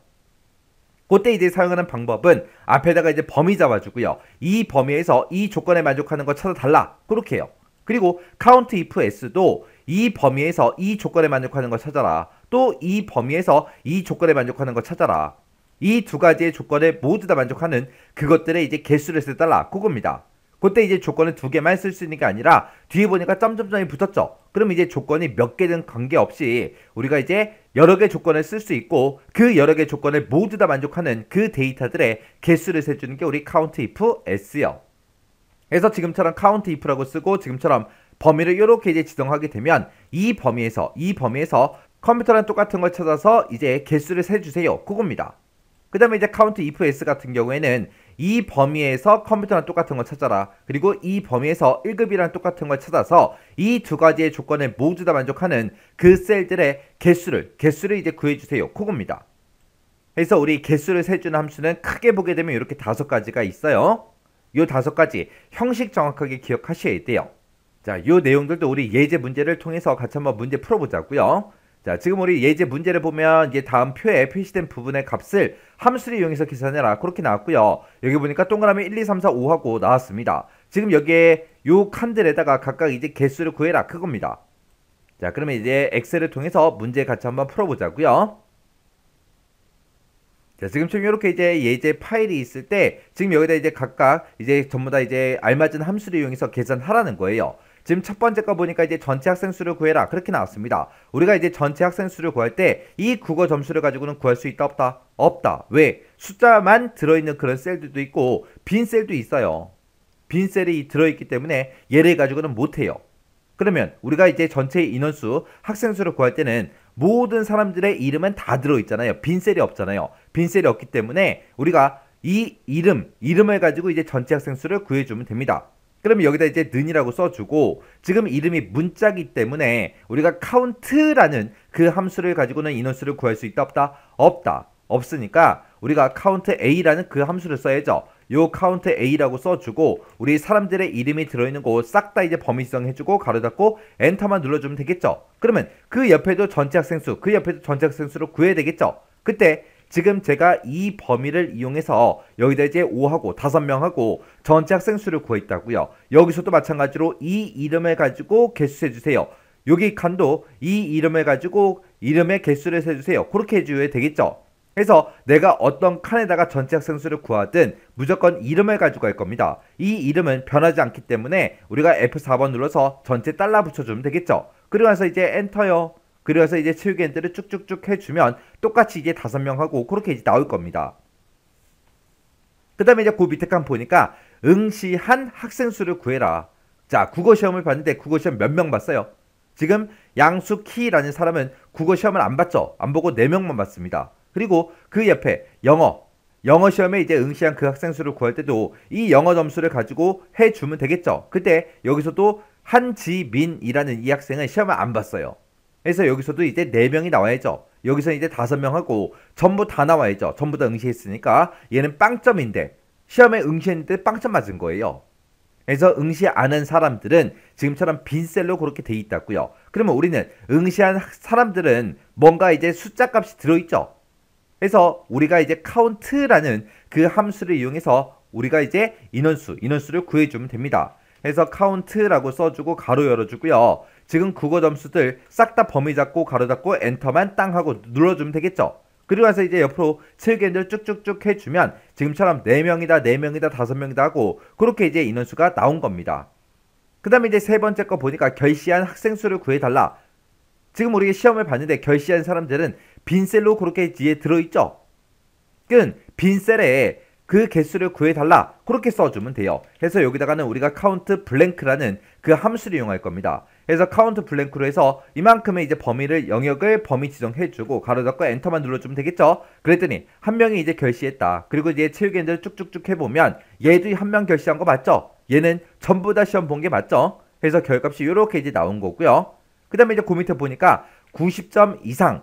A: 그때 이제 사용하는 방법은 앞에다가 이제 범위 잡아주고요. 이 범위에서 이 조건에 만족하는 거 찾아달라. 그렇게 해요. 그리고 count if s도 이 범위에서 이 조건에 만족하는 거 찾아라. 또 이 범위에서 이 조건에 만족하는 거 찾아라. 이 두 가지의 조건에 모두 다 만족하는 그것들의 이제 개수를 써달라. 그겁니다. 그때 이제 조건을 2개만 쓸 수 있는 게 아니라 뒤에 보니까 점점점이 붙었죠. 그럼 이제 조건이 몇 개든 관계없이 우리가 이제 여러 개 조건을 쓸 수 있고 그 여러 개 조건을 모두 다 만족하는 그 데이터들의 개수를 세주는 게 우리 count if s요. 그래서 지금처럼 count if라고 쓰고 지금처럼 범위를 이렇게 이제 지정하게 되면 이 범위에서 컴퓨터랑 똑같은 걸 찾아서 이제 개수를 세주세요. 그겁니다. 그 다음에 이제 count if s 같은 경우에는 이 범위에서 컴퓨터랑 똑같은 걸 찾아라. 그리고 이 범위에서 1급이랑 똑같은 걸 찾아서 이 두 가지의 조건을 모두 다 만족하는 그 셀들의 개수를 이제 구해주세요. 그겁니다. 그래서 우리 개수를 세주는 함수는 크게 보게 되면 이렇게 5가지가 있어요. 이 5가지 형식 정확하게 기억하셔야 돼요. 자, 이 내용들도 우리 예제 문제를 통해서 같이 한번 문제 풀어보자고요. 자, 지금 우리 예제 문제를 보면 이제 다음 표에 표시된 부분의 값을 함수를 이용해서 계산해라. 그렇게 나왔고요. 여기 보니까 동그라미 1, 2, 3, 4, 5하고 나왔습니다. 지금 여기에 요 칸들에다가 각각 이제 개수를 구해라. 그겁니다. 자, 그러면 이제 엑셀을 통해서 문제 같이 한번 풀어보자고요. 자, 지금처럼 이렇게 이제 예제 파일이 있을 때 지금 여기다 이제 각각 이제 전부 다 이제 알맞은 함수를 이용해서 계산하라는 거예요. 지금 첫 번째 거 보니까 이제 전체 학생 수를 구해라. 그렇게 나왔습니다. 우리가 이제 전체 학생 수를 구할 때 이 국어 점수를 가지고는 구할 수 있다 없다? 없다. 왜? 숫자만 들어있는 그런 셀들도 있고 빈 셀도 있어요. 빈 셀이 들어있기 때문에 얘를 가지고는 못해요. 그러면 우리가 이제 전체 인원수 학생 수를 구할 때는 모든 사람들의 이름은 다 들어있잖아요. 빈 셀이 없잖아요. 빈 셀이 없기 때문에 우리가 이 이름을 가지고 이제 전체 학생 수를 구해주면 됩니다. 그러면 여기다 이제 는이라고 써주고 지금 이름이 문자기 때문에 우리가 count라는 그 함수를 가지고는 인원수를 구할 수 있다 없다? 없다. 없으니까 우리가 count a라는 그 함수를 써야죠. 요 count a라고 써주고 우리 사람들의 이름이 들어있는 거 싹 다 이제 범위 지정해주고 가로 닫고 엔터만 눌러주면 되겠죠. 그러면 그 옆에도 전체 학생수, 그 옆에도 전체 학생수를 구해야 되겠죠. 그때 지금 제가 이 범위를 이용해서 여기다 이제 5하고 5명하고 전체 학생 수를 구했다고요. 여기서도 마찬가지로 이 이름을 가지고 개수 세주세요. 여기 칸도 이 이름을 가지고 이름의 개수를 세주세요. 그렇게 해줘야 되겠죠. 그래서 내가 어떤 칸에다가 전체 학생 수를 구하든 무조건 이름을 가지고 할 겁니다. 이 이름은 변하지 않기 때문에 우리가 F4번 눌러서 전체 달라 붙여주면 되겠죠. 그리고 나서 이제 엔터요. 그리고 나서 이제 채우기 엔터를 쭉쭉쭉 해주면 똑같이 이제 5명 하고 그렇게 이제 나올 겁니다. 그 다음에 이제 그 밑에 칸 보니까 응시한 학생 수를 구해라. 자, 국어 시험을 봤는데 국어 시험 몇 명 봤어요? 지금 양수키라는 사람은 국어 시험을 안 봤죠. 안 보고 4명만 봤습니다. 그리고 그 옆에 영어 시험에 이제 응시한 그 학생 수를 구할 때도 이 영어 점수를 가지고 해주면 되겠죠. 그때 여기서도 한지민이라는 이 학생은 시험을 안 봤어요. 그래서 여기서도 이제 4명이 나와야죠. 여기서 이제 5명 하고 전부 다 나와야죠. 전부 다 응시했으니까 얘는 빵점인데 시험에 응시했는데 빵점 맞은 거예요. 그래서 응시 안 한 사람들은 지금처럼 빈 셀로 그렇게 돼 있다고요. 그러면 우리는 응시한 사람들은 뭔가 이제 숫자 값이 들어있죠. 그래서 우리가 이제 카운트라는 그 함수를 이용해서 우리가 이제 인원수를 구해주면 됩니다. 그래서 카운트라고 써주고 가로 열어주고요. 지금 국어 점수들 싹 다 범위 잡고 가로 잡고 엔터만 땅 하고 눌러주면 되겠죠. 그리고 나서 이제 옆으로 체육인들 쭉쭉쭉 해주면 지금처럼 4명이다 4명이다 5명이다 하고 그렇게 이제 인원수가 나온 겁니다. 그 다음에 이제 세 번째 거 보니까 결시한 학생 수를 구해달라. 지금 우리가 시험을 봤는데 결시한 사람들은 빈셀로 그렇게 뒤에 들어있죠. 빈셀에 그 개수를 구해달라 그렇게 써주면 돼요. 그래서 여기다가는 우리가 카운트 블랭크라는 그 함수를 이용할 겁니다. 그래서 카운트 블랭크로 해서 이만큼의 이제 범위를 영역을 범위 지정해주고 가로 잡고 엔터만 눌러주면 되겠죠. 그랬더니 한 명이 이제 결시했다. 그리고 이제 체육인들 쭉쭉쭉 해보면 얘도 한 명 결시한 거 맞죠? 얘는 전부 다 시험 본 게 맞죠? 그래서 결값이 이렇게 이제 나온 거고요. 그 다음에 이제 그 밑에 보니까 90점 이상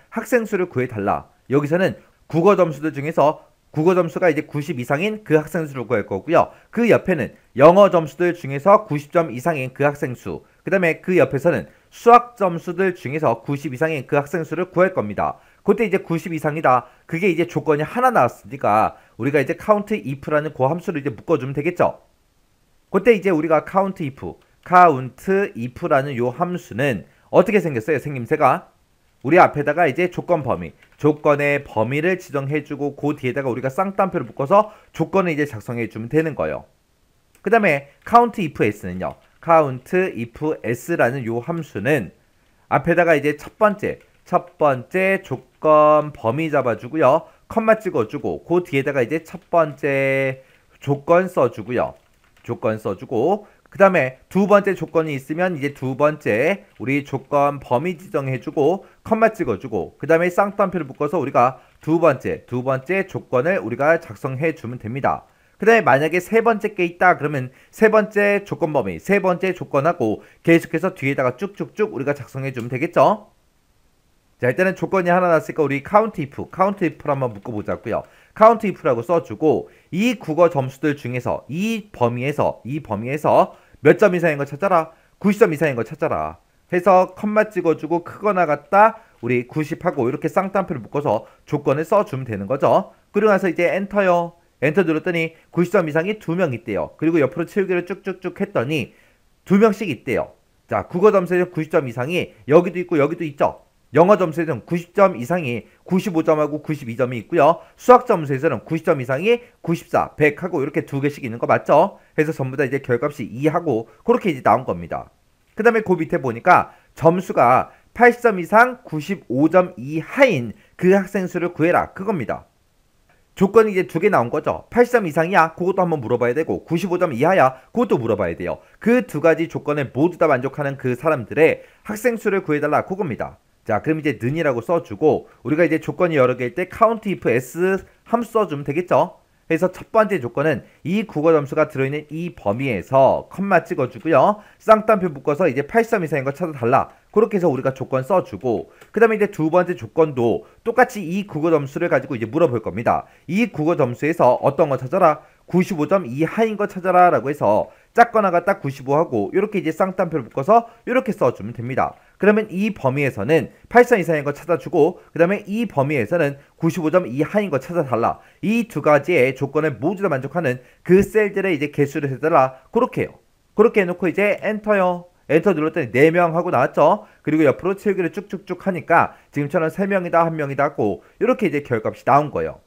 A: 학생 수를 구해달라. 여기서는 국어 점수들 중에서 국어 점수가 이제 90 이상인 그 학생 수를 구할 거고요. 그 옆에는 영어 점수들 중에서 90점 이상인 그 학생 수. 그 다음에 그 옆에서는 수학 점수들 중에서 90 이상인 그 학생 수를 구할 겁니다. 그때 이제 90 이상이다. 그게 이제 조건이 하나 나왔으니까 우리가 이제 count if라는 그 함수를 이제 묶어주면 되겠죠. 그때 이제 우리가 count if라는 요 함수는 어떻게 생겼어요? 생김새가 우리 앞에다가 이제 조건의 범위를 지정해주고 그 뒤에다가 우리가 쌍따옴표를 묶어서 조건을 이제 작성해주면 되는 거예요. 그 다음에 count if s는요. count if s라는 요 함수는 앞에다가 이제 첫 번째 조건 범위 잡아주고요. 컴마 찍어주고 그 뒤에다가 이제 첫 번째 조건 써주고요. 그 다음에 두 번째 조건이 있으면 이제 두 번째 우리 조건 범위 지정해주고 컴마 찍어주고 그 다음에 쌍따옴표를 묶어서 우리가 두 번째 조건을 우리가 작성해주면 됩니다. 그 다음에 만약에 세 번째 게 있다 그러면 세 번째 조건 범위 세 번째 조건하고 계속해서 뒤에다가 쭉쭉쭉 우리가 작성해주면 되겠죠. 자, 일단은 조건이 하나 나왔으니까 우리 count if를 한번 묶어보자고요. count if라고 써주고 이 국어 점수들 중에서 이 범위에서 몇 점 이상인 거 찾아라. 90점 이상인 거 찾아라. 해서 컴마 찍어주고 크거나 같다. 우리 90하고 이렇게 쌍따옴표를 묶어서 조건을 써주면 되는 거죠. 그리고 나서 이제 엔터요. 엔터 눌렀더니 90점 이상이 2명 있대요. 그리고 옆으로 채우기를 쭉쭉쭉 했더니 2명씩 있대요. 자, 국어 점수에서 90점 이상이 여기도 있고 여기도 있죠. 영어 점수에서는 90점 이상이 95점하고 92점이 있고요. 수학 점수에서는 90점 이상이 94, 100하고 이렇게 두 개씩 있는 거 맞죠? 그래서 전부 다 이제 결값이 2하고 그렇게 이제 나온 겁니다. 그 다음에 그 밑에 보니까 점수가 80점 이상 95점 이하인 그 학생 수를 구해라. 그겁니다. 조건이 이제 두 개 나온 거죠. 80점 이상이야? 그것도 한번 물어봐야 되고 95점 이하야? 그것도 물어봐야 돼요. 그 두 가지 조건을 모두 다 만족하는 그 사람들의 학생 수를 구해달라. 그겁니다. 자, 그럼 이제 는이라고 써주고 우리가 이제 조건이 여러 개일 때 count if s 함수 써주면 되겠죠. 그래서 첫 번째 조건은 이 국어 점수가 들어있는 이 범위에서 컴마 찍어주고요. 쌍따옴표 묶어서 이제 80점 이상인 거 찾아달라. 그렇게 해서 우리가 조건 써주고 그 다음에 이제 두 번째 조건도 똑같이 이 국어 점수를 가지고 이제 물어볼 겁니다. 이 국어 점수에서 어떤 거 찾아라? 95점 이하인 거 찾아라 라고 해서 작거나 같다 95하고 이렇게 이제 쌍따옴표를 묶어서 이렇게 써주면 됩니다. 그러면 이 범위에서는 80점 이상인 거 찾아주고 그 다음에 이 범위에서는 95점 이하인 거 찾아달라. 이 두 가지의 조건을 모두 다 만족하는 그 셀들의 이제 개수를 해달라. 그렇게 해요. 그렇게 해놓고 이제 엔터요. 엔터 눌렀더니 4명 하고 나왔죠. 그리고 옆으로 채우기를 쭉쭉쭉 하니까 지금처럼 3명이다 1명이다 하고 이렇게 이제 결값이 나온 거예요.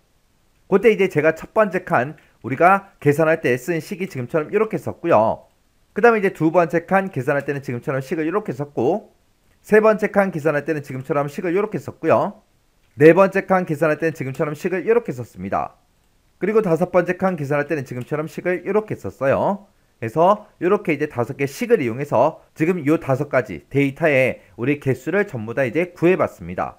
A: 그때 이제 제가 첫 번째 칸 우리가 계산할 때 쓴 식이 지금처럼 이렇게 썼고요. 그 다음에 이제 두 번째 칸 계산할 때는 지금처럼 식을 이렇게 썼고, 세 번째 칸 계산할 때는 지금처럼 식을 이렇게 썼고요. 네 번째 칸 계산할 때는 지금처럼 식을 이렇게 썼습니다. 그리고 다섯 번째 칸 계산할 때는 지금처럼 식을 이렇게 썼어요. 그래서 이렇게 이제 5개 식을 이용해서 지금 이 5가지 데이터의 우리 개수를 전부 다 이제 구해봤습니다.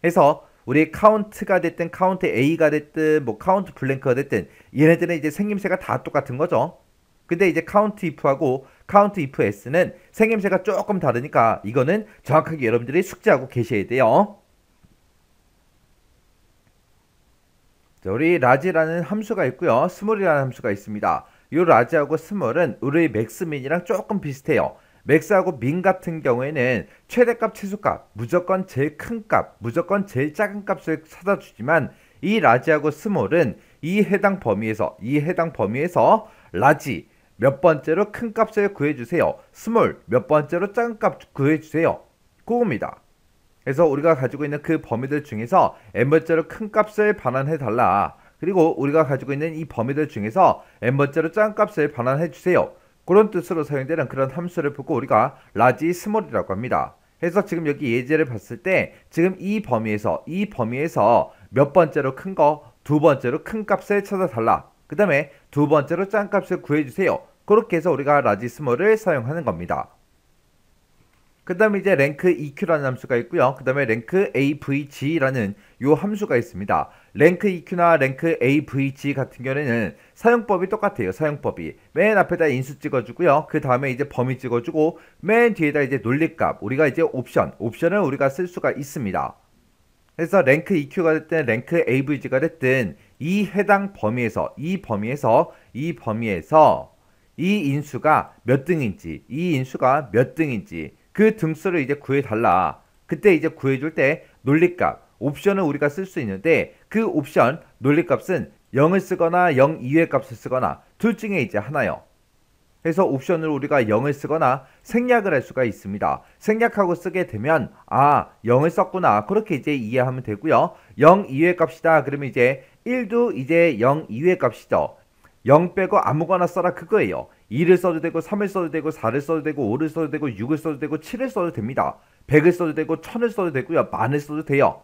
A: 그래서 우리 카운트가 됐든 카운트 A가 됐든 뭐 카운트 블랭크가 됐든 얘네들은 이제 생김새가 다 똑같은 거죠. 근데 이제 카운트 if하고 카운트 if s는 생김새가 조금 다르니까 이거는 정확하게 여러분들이 숙지하고 계셔야 돼요. 자, 우리 라지라는 함수가 있고요. 스몰이라는 함수가 있습니다. 이 라지하고 스몰은 우리 맥스민이랑 조금 비슷해요. 맥스하고 민 같은 경우에는 최대값, 최소값, 무조건 제일 큰 값, 무조건 제일 작은 값을 찾아주지만 이 라지하고 스몰은 이 해당 범위에서 라지 몇 번째로 큰 값을 구해주세요. 스몰 몇 번째로 작은 값 구해주세요. 그겁니다. 그래서 우리가 가지고 있는 그 범위들 중에서 n번째로 큰 값을 반환해달라. 그리고 우리가 가지고 있는 이 범위들 중에서 n번째로 작은 값을 반환해주세요. 그런 뜻으로 사용되는 그런 함수를 보고 우리가 라지 스몰이라고 합니다. 그래서 지금 여기 예제를 봤을 때 지금 이 범위에서 몇 번째로 큰 거, 두 번째로 큰 값을 찾아달라. 그 다음에 두 번째로 작은 값을 구해주세요. 그렇게 해서 우리가 라지 스몰을 사용하는 겁니다. 그 다음에 이제 랭크 EQ라는 함수가 있고요. 그 다음에 랭크 AVG라는 요 함수가 있습니다. 랭크 EQ나 랭크 AVG 같은 경우에는 사용법이 똑같아요. 사용법이 맨 앞에다 인수 찍어주고요. 그 다음에 이제 범위 찍어주고 맨 뒤에다 이제 논리값, 우리가 이제 옵션을 우리가 쓸 수가 있습니다. 그래서 랭크 EQ가 됐든 랭크 AVG가 됐든 이 해당 범위에서 이 인수가 몇 등인지 그 등수를 이제 구해달라. 그때 이제 구해줄 때 논리값, 옵션을 우리가 쓸 수 있는데 그 옵션, 논리값은 0을 쓰거나 0 이외의 값을 쓰거나 둘 중에 이제 하나요. 그래서 옵션으로 우리가 0을 쓰거나 생략을 할 수가 있습니다. 생략하고 쓰게 되면 0을 썼구나. 그렇게 이제 이해하면 되고요. 0 이외의 값이다. 그러면 이제 1도 이제 0 이외의 값이죠. 0 빼고 아무거나 써라 그거예요. 2를 써도 되고 3을 써도 되고 4를 써도 되고 5를 써도 되고 6을 써도 되고 7을 써도 됩니다. 100을 써도 되고 1000을 써도 되고요. 만을 써도 돼요.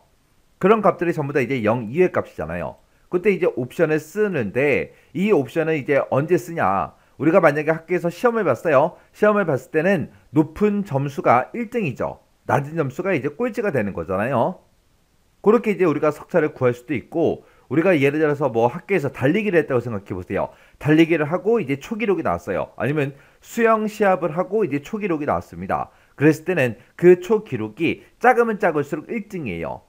A: 그런 값들이 전부 다 이제 0 이외의 값이잖아요. 그때 이제 옵션을 쓰는데 이 옵션을 이제 언제 쓰냐? 우리가 만약에 학교에서 시험을 봤어요. 시험을 봤을 때는 높은 점수가 1등이죠. 낮은 점수가 이제 꼴찌가 되는 거잖아요. 그렇게 이제 우리가 석차를 구할 수도 있고, 우리가 예를 들어서 뭐 학교에서 달리기를 했다고 생각해 보세요. 달리기를 하고 이제 초기록이 나왔어요. 아니면 수영 시합을 하고 이제 초기록이 나왔습니다. 그랬을 때는 그 초기록이 작으면 작을수록 1등이에요.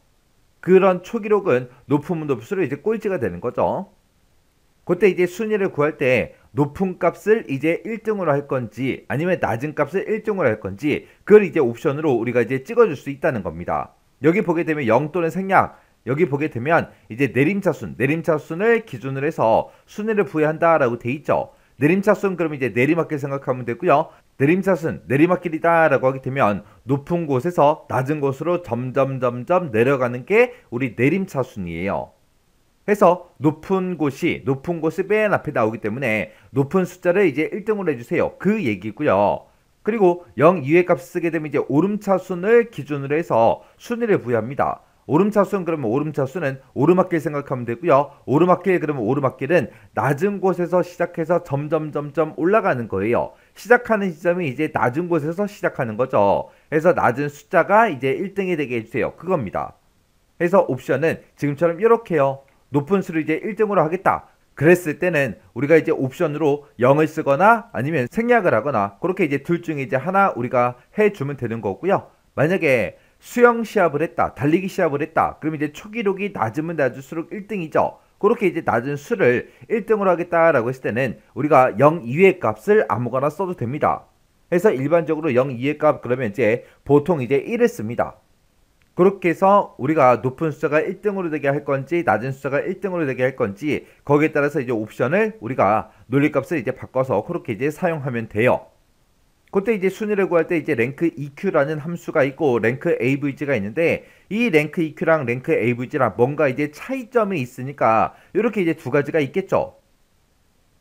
A: 그런 초기록은 높으면 높을수록 이제 꼴찌가 되는 거죠. 그때 이제 순위를 구할 때 높은 값을 이제 1등으로 할 건지 아니면 낮은 값을 1등으로 할 건지 그걸 이제 옵션으로 우리가 이제 찍어줄 수 있다는 겁니다. 여기 보게 되면 0 또는 생략, 여기 보게 되면 이제 내림차순을 기준으로 해서 순위를 부여한다라고 돼 있죠. 내림차순 그러면 이제 내리막길 생각하면 되고요. 내림차순, 내리막길이다라고 하게 되면 높은 곳에서 낮은 곳으로 점점 내려가는 게 우리 내림차순이에요. 해서 높은 곳이 맨 앞에 나오기 때문에 높은 숫자를 이제 1등으로 해주세요. 그 얘기고요. 그리고 0 이외의 값을 쓰게 되면 이제 오름차순을 기준으로 해서 순위를 부여합니다. 오름차순 그러면 오름차순은 오르막길 생각하면 되고요. 오르막길 그러면 오르막길은 낮은 곳에서 시작해서 점점 올라가는 거예요. 시작하는 지점이 이제 낮은 곳에서 시작하는 거죠. 그래서 낮은 숫자가 이제 1등이 되게 해주세요. 그겁니다. 그래서 옵션은 지금처럼 이렇게요. 높은 수를 이제 1등으로 하겠다. 그랬을 때는 우리가 이제 옵션으로 0을 쓰거나 아니면 생략을 하거나 그렇게 이제 둘 중에 이제 하나 우리가 해주면 되는 거고요. 만약에 수영 시합을 했다, 달리기 시합을 했다. 그럼 이제 초기록이 낮으면 낮을수록 1등이죠. 그렇게 이제 낮은 수를 1등으로 하겠다라고 했을 때는 우리가 0 이외의 값을 아무거나 써도 됩니다. 그래서 일반적으로 0 이외의 값 그러면 이제 보통 이제 1을 씁니다. 그렇게 해서 우리가 높은 숫자가 1등으로 되게 할 건지 낮은 숫자가 1등으로 되게 할 건지 거기에 따라서 이제 옵션을 우리가 논리값을 이제 바꿔서 그렇게 이제 사용하면 돼요. 그때 이제 순위를 구할 때 이제 랭크 EQ라는 함수가 있고 랭크 AVG가 있는데 이 랭크 EQ랑 랭크 AVG랑 뭔가 이제 차이점이 있으니까 이렇게 이제 두 가지가 있겠죠.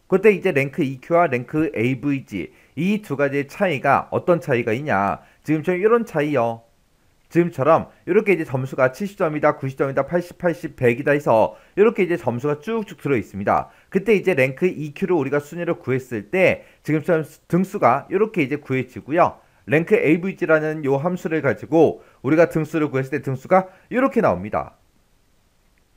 A: 그때 이제 랭크 EQ와 랭크 AVG 이 두 가지의 차이가 어떤 차이가 있냐? 지금처럼 이런 차이요. 지금처럼 이렇게 이제 점수가 70점이다, 90점이다, 80, 80, 100이다 해서 이렇게 이제 점수가 쭉쭉 들어 있습니다. 그때 이제 랭크 EQ를 우리가 순위를 구했을 때 지금처럼 등수가 이렇게 이제 구해지고요. 랭크 AVG라는 요 함수를 가지고 우리가 등수를 구했을 때 등수가 이렇게 나옵니다.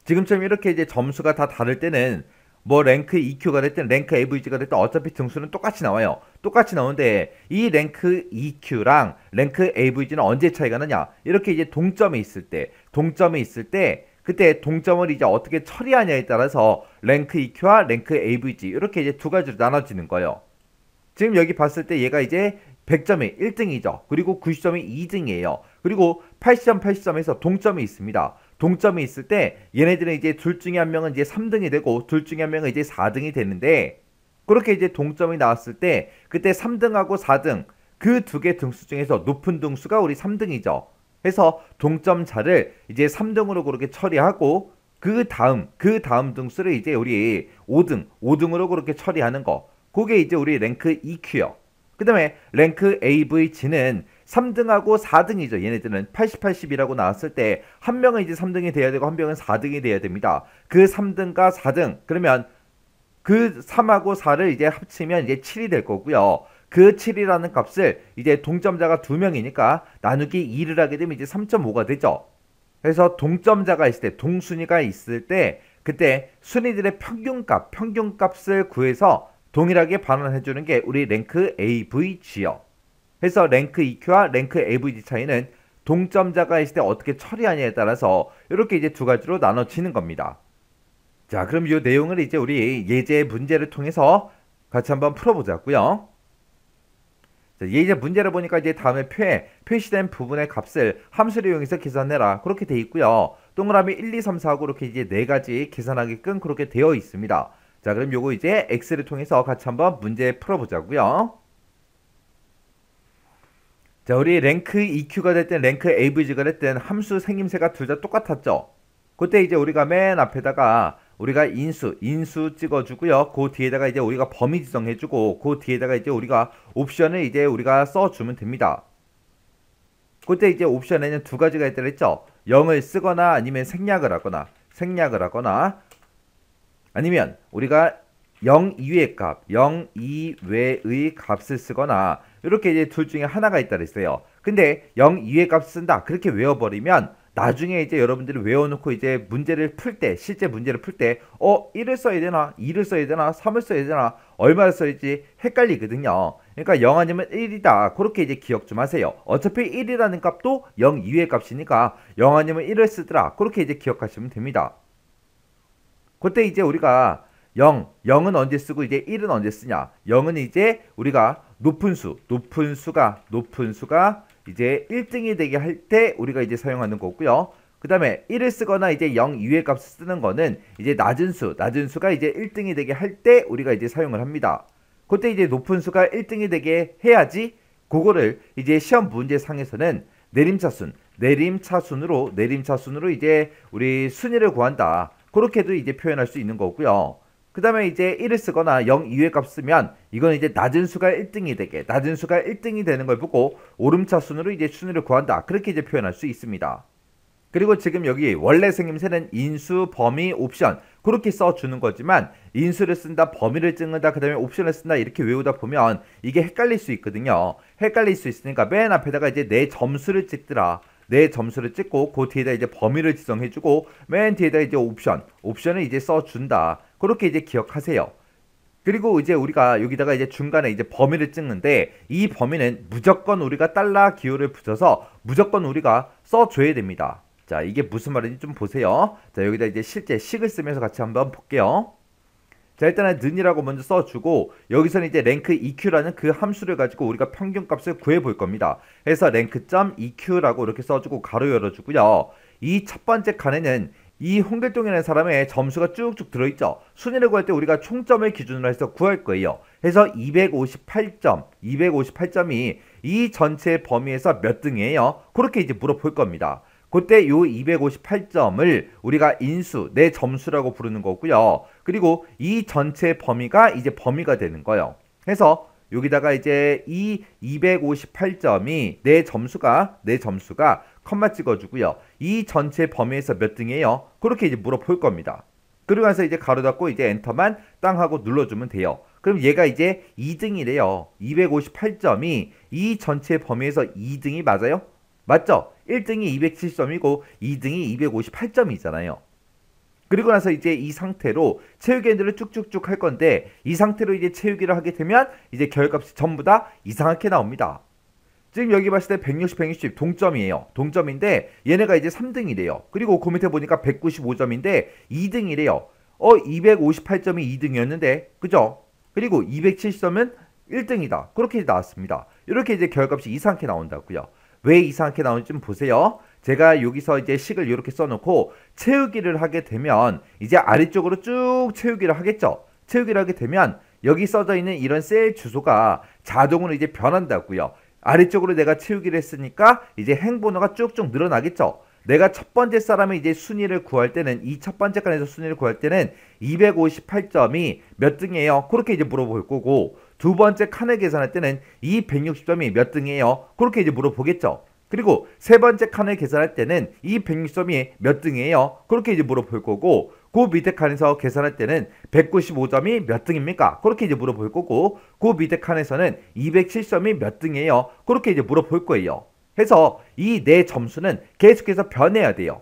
A: 지금처럼 이렇게 이제 점수가 다 다를 때는 뭐 랭크 EQ가 됐든 랭크 AVG가 됐든 어차피 등수는 똑같이 나와요. 똑같이 나오는데 이 랭크 EQ랑 랭크 AVG는 언제 차이가 나냐? 이렇게 이제 동점에 있을 때 그때 동점을 이제 어떻게 처리하냐에 따라서 랭크 EQ와 랭크 AVG 이렇게 이제 두 가지로 나눠지는 거예요. 지금 여기 봤을 때 얘가 이제 100점이 1등이죠. 그리고 90점이 2등이에요. 그리고 80점, 80점에서 동점이 있습니다. 동점이 있을 때 얘네들은 이제 둘 중에 한 명은 이제 3등이 되고 둘 중에 한 명은 이제 4등이 되는데 그렇게 이제 동점이 나왔을 때 그때 3등하고 4등 그 두 개 등수 중에서 높은 등수가 우리 3등이죠. 해서 동점자를 이제 3등으로 그렇게 처리하고 그 다음 등수를 이제 우리 5등으로 그렇게 처리하는 거. 그게 이제 우리 랭크 EQ요. 그 다음에 랭크 AVG는 3등하고 4등이죠. 얘네들은 80, 80이라고 나왔을 때 한 명은 이제 3등이 돼야 되고 한 명은 4등이 돼야 됩니다. 그 3등과 4등 그러면 그 3하고 4를 이제 합치면 이제 7이 될 거고요. 그 7이라는 값을 이제 동점자가 2명이니까 나누기 2를 하게 되면 이제 3.5가 되죠. 그래서 동점자가 있을 때 동순위가 있을 때 그때 순위들의 평균값을 구해서 동일하게 반환해주는 게 우리 랭크 AVG요. 그래서 랭크 EQ와 랭크 AVG 차이는 동점자가 있을 때 어떻게 처리하냐에 따라서 이렇게 이제 두 가지로 나눠지는 겁니다. 자, 그럼 이 내용을 이제 우리 예제 문제를 통해서 같이 한번 풀어보자고요. 자, 예제 문제를 보니까 이제 다음에 표시된 부분의 값을 함수를 이용해서 계산해라 그렇게 돼 있고요. 동그라미 1, 2, 3, 4 하고 이렇게 이제 네 가지 계산하게끔 그렇게 되어 있습니다. 자, 그럼 요거 이제 X를 통해서 같이 한번 문제 풀어보자고요. 자, 우리 랭크 EQ가 됐든 랭크 AVG가 됐든 함수 생김새가 둘 다 똑같았죠. 그때 이제 우리가 맨 앞에다가 우리가 인수 찍어주고요. 그 뒤에다가 이제 우리가 범위 지정해주고 그 뒤에다가 이제 우리가 옵션을 이제 우리가 써주면 됩니다. 그때 이제 옵션에는 두 가지가 있다고 했죠. 0을 쓰거나 아니면 생략을 하거나 아니면 우리가 0 이외의 값을 쓰거나 이렇게 이제 둘 중에 하나가 있다 그랬어요. 근데 0 이외의 값 쓴다 그렇게 외워버리면 나중에 이제 여러분들이 외워놓고 이제 문제를 풀 때 실제 문제를 풀 때 1을 써야 되나 2를 써야 되나 3을 써야 되나 얼마를 써야지 헷갈리거든요. 그러니까 0 아니면 1이다 그렇게 이제 기억 좀 하세요. 어차피 1이라는 값도 0 이외의 값이니까 0 아니면 1을 쓰더라 그렇게 이제 기억하시면 됩니다. 그때 이제 우리가 0은 언제 쓰고 이제 1은 언제 쓰냐? 0은 이제 우리가 높은 수가 이제 1등이 되게 할 때 우리가 이제 사용하는 거고요. 그 다음에 1을 쓰거나 이제 0 이외의 값을 쓰는 거는 이제 낮은 수가 이제 1등이 되게 할 때 우리가 이제 사용을 합니다. 그때 이제 높은 수가 1등이 되게 해야지 그거를 이제 시험 문제상에서는 내림차순으로 이제 우리 순위를 구한다. 그렇게도 이제 표현할 수 있는 거고요. 그 다음에 이제 1을 쓰거나 0 이외의 값 쓰면 이건 이제 낮은 수가 1등이 되는 걸 보고 오름차순으로 이제 순위를 구한다. 그렇게 이제 표현할 수 있습니다. 그리고 지금 여기 원래 생김새는 인수, 범위, 옵션 그렇게 써주는 거지만 인수를 쓴다, 범위를 찍는다, 그 다음에 옵션을 쓴다 이렇게 외우다 보면 이게 헷갈릴 수 있거든요. 헷갈릴 수 있으니까 맨 앞에다가 이제 내 점수를 찍더라. 내 점수를 찍고 그 뒤에다 이제 범위를 지정해주고 맨 뒤에다 이제 옵션을 이제 써준다. 그렇게 이제 기억하세요. 그리고 이제 우리가 여기다가 이제 중간에 이제 범위를 찍는데 이 범위는 무조건 우리가 달러 기호를 붙여서 무조건 우리가 써줘야 됩니다. 자, 이게 무슨 말인지 좀 보세요. 자, 여기다 이제 실제 식을 쓰면서 같이 한번 볼게요. 자, 일단은 는이라고 먼저 써주고 여기서는 이제 랭크 EQ라는 그 함수를 가지고 우리가 평균값을 구해볼 겁니다. 그래서 랭크.EQ라고 이렇게 써주고 가로 열어주고요. 이 첫 번째 칸에는 이 홍길동이라는 사람의 점수가 쭉쭉 들어있죠. 순위를 구할 때 우리가 총점을 기준으로 해서 구할 거예요. 해서 258점, 258점이 이 전체 범위에서 몇 등이에요? 그렇게 이제 물어볼 겁니다. 그때 요 258점을 우리가 인수, 내 점수라고 부르는 거고요. 그리고 이 전체 범위가 이제 범위가 되는 거예요. 해서 여기다가 이제 이 258점이 내 점수가 컴마 찍어주고요. 이 전체 범위에서 몇 등이에요? 그렇게 이제 물어볼 겁니다. 그러고 나서 이제 가로 닫고 이제 엔터만 땅 하고 눌러주면 돼요. 그럼 얘가 이제 2등이래요. 258점이 이 전체 범위에서 2등이 맞아요? 맞죠? 1등이 270점이고 2등이 258점이잖아요. 그리고 나서 이제 이 상태로 채우기를 쭉쭉쭉 할 건데 이 상태로 이제 채우기를 하게 되면 이제 결값이 전부 다 이상하게 나옵니다. 지금 여기 봤을 때 160, 160 동점이에요. 동점인데 얘네가 이제 3등이래요. 그리고 그 밑에 보니까 195점인데 2등이래요. 258점이 2등이었는데 그죠? 그리고 270점은 1등이다. 그렇게 나왔습니다. 이렇게 이제 결값이 이상하게 나온다고요. 왜 이상하게 나오는지 좀 보세요. 제가 여기서 이제 식을 이렇게 써놓고 채우기를 하게 되면 이제 아래쪽으로 쭉 채우기를 하겠죠. 채우기를 하게 되면 여기 써져 있는 이런 셀 주소가 자동으로 이제 변한다고요. 아래쪽으로 내가 채우기를 했으니까 이제 행번호가 쭉쭉 늘어나겠죠. 내가 첫 번째 사람의 이제 순위를 구할 때는 이 첫 번째 칸에서 순위를 구할 때는 258점이 몇 등이에요? 그렇게 이제 물어볼 거고 두 번째 칸을 계산할 때는 이 160점이 몇 등이에요? 그렇게 이제 물어보겠죠. 그리고 세 번째 칸을 계산할 때는 이 160점이 몇 등이에요? 그렇게 이제 물어볼 거고 그 밑에 칸에서 계산할 때는 195점이 몇 등입니까? 그렇게 이제 물어볼 거고 그 밑에 칸에서는 270점이 몇 등이에요? 그렇게 이제 물어볼 거예요. 해서 이 내 점수는 계속해서 변해야 돼요.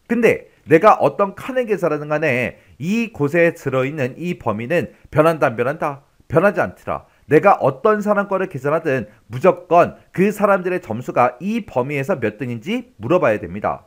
A: 근데 내가 어떤 칸을 계산하든 간에 이 곳에 들어있는 이 범위는 변한다 안 변한다? 변하지 않더라. 내가 어떤 사람 거를 계산하든 무조건 그 사람들의 점수가 이 범위에서 몇 등인지 물어봐야 됩니다.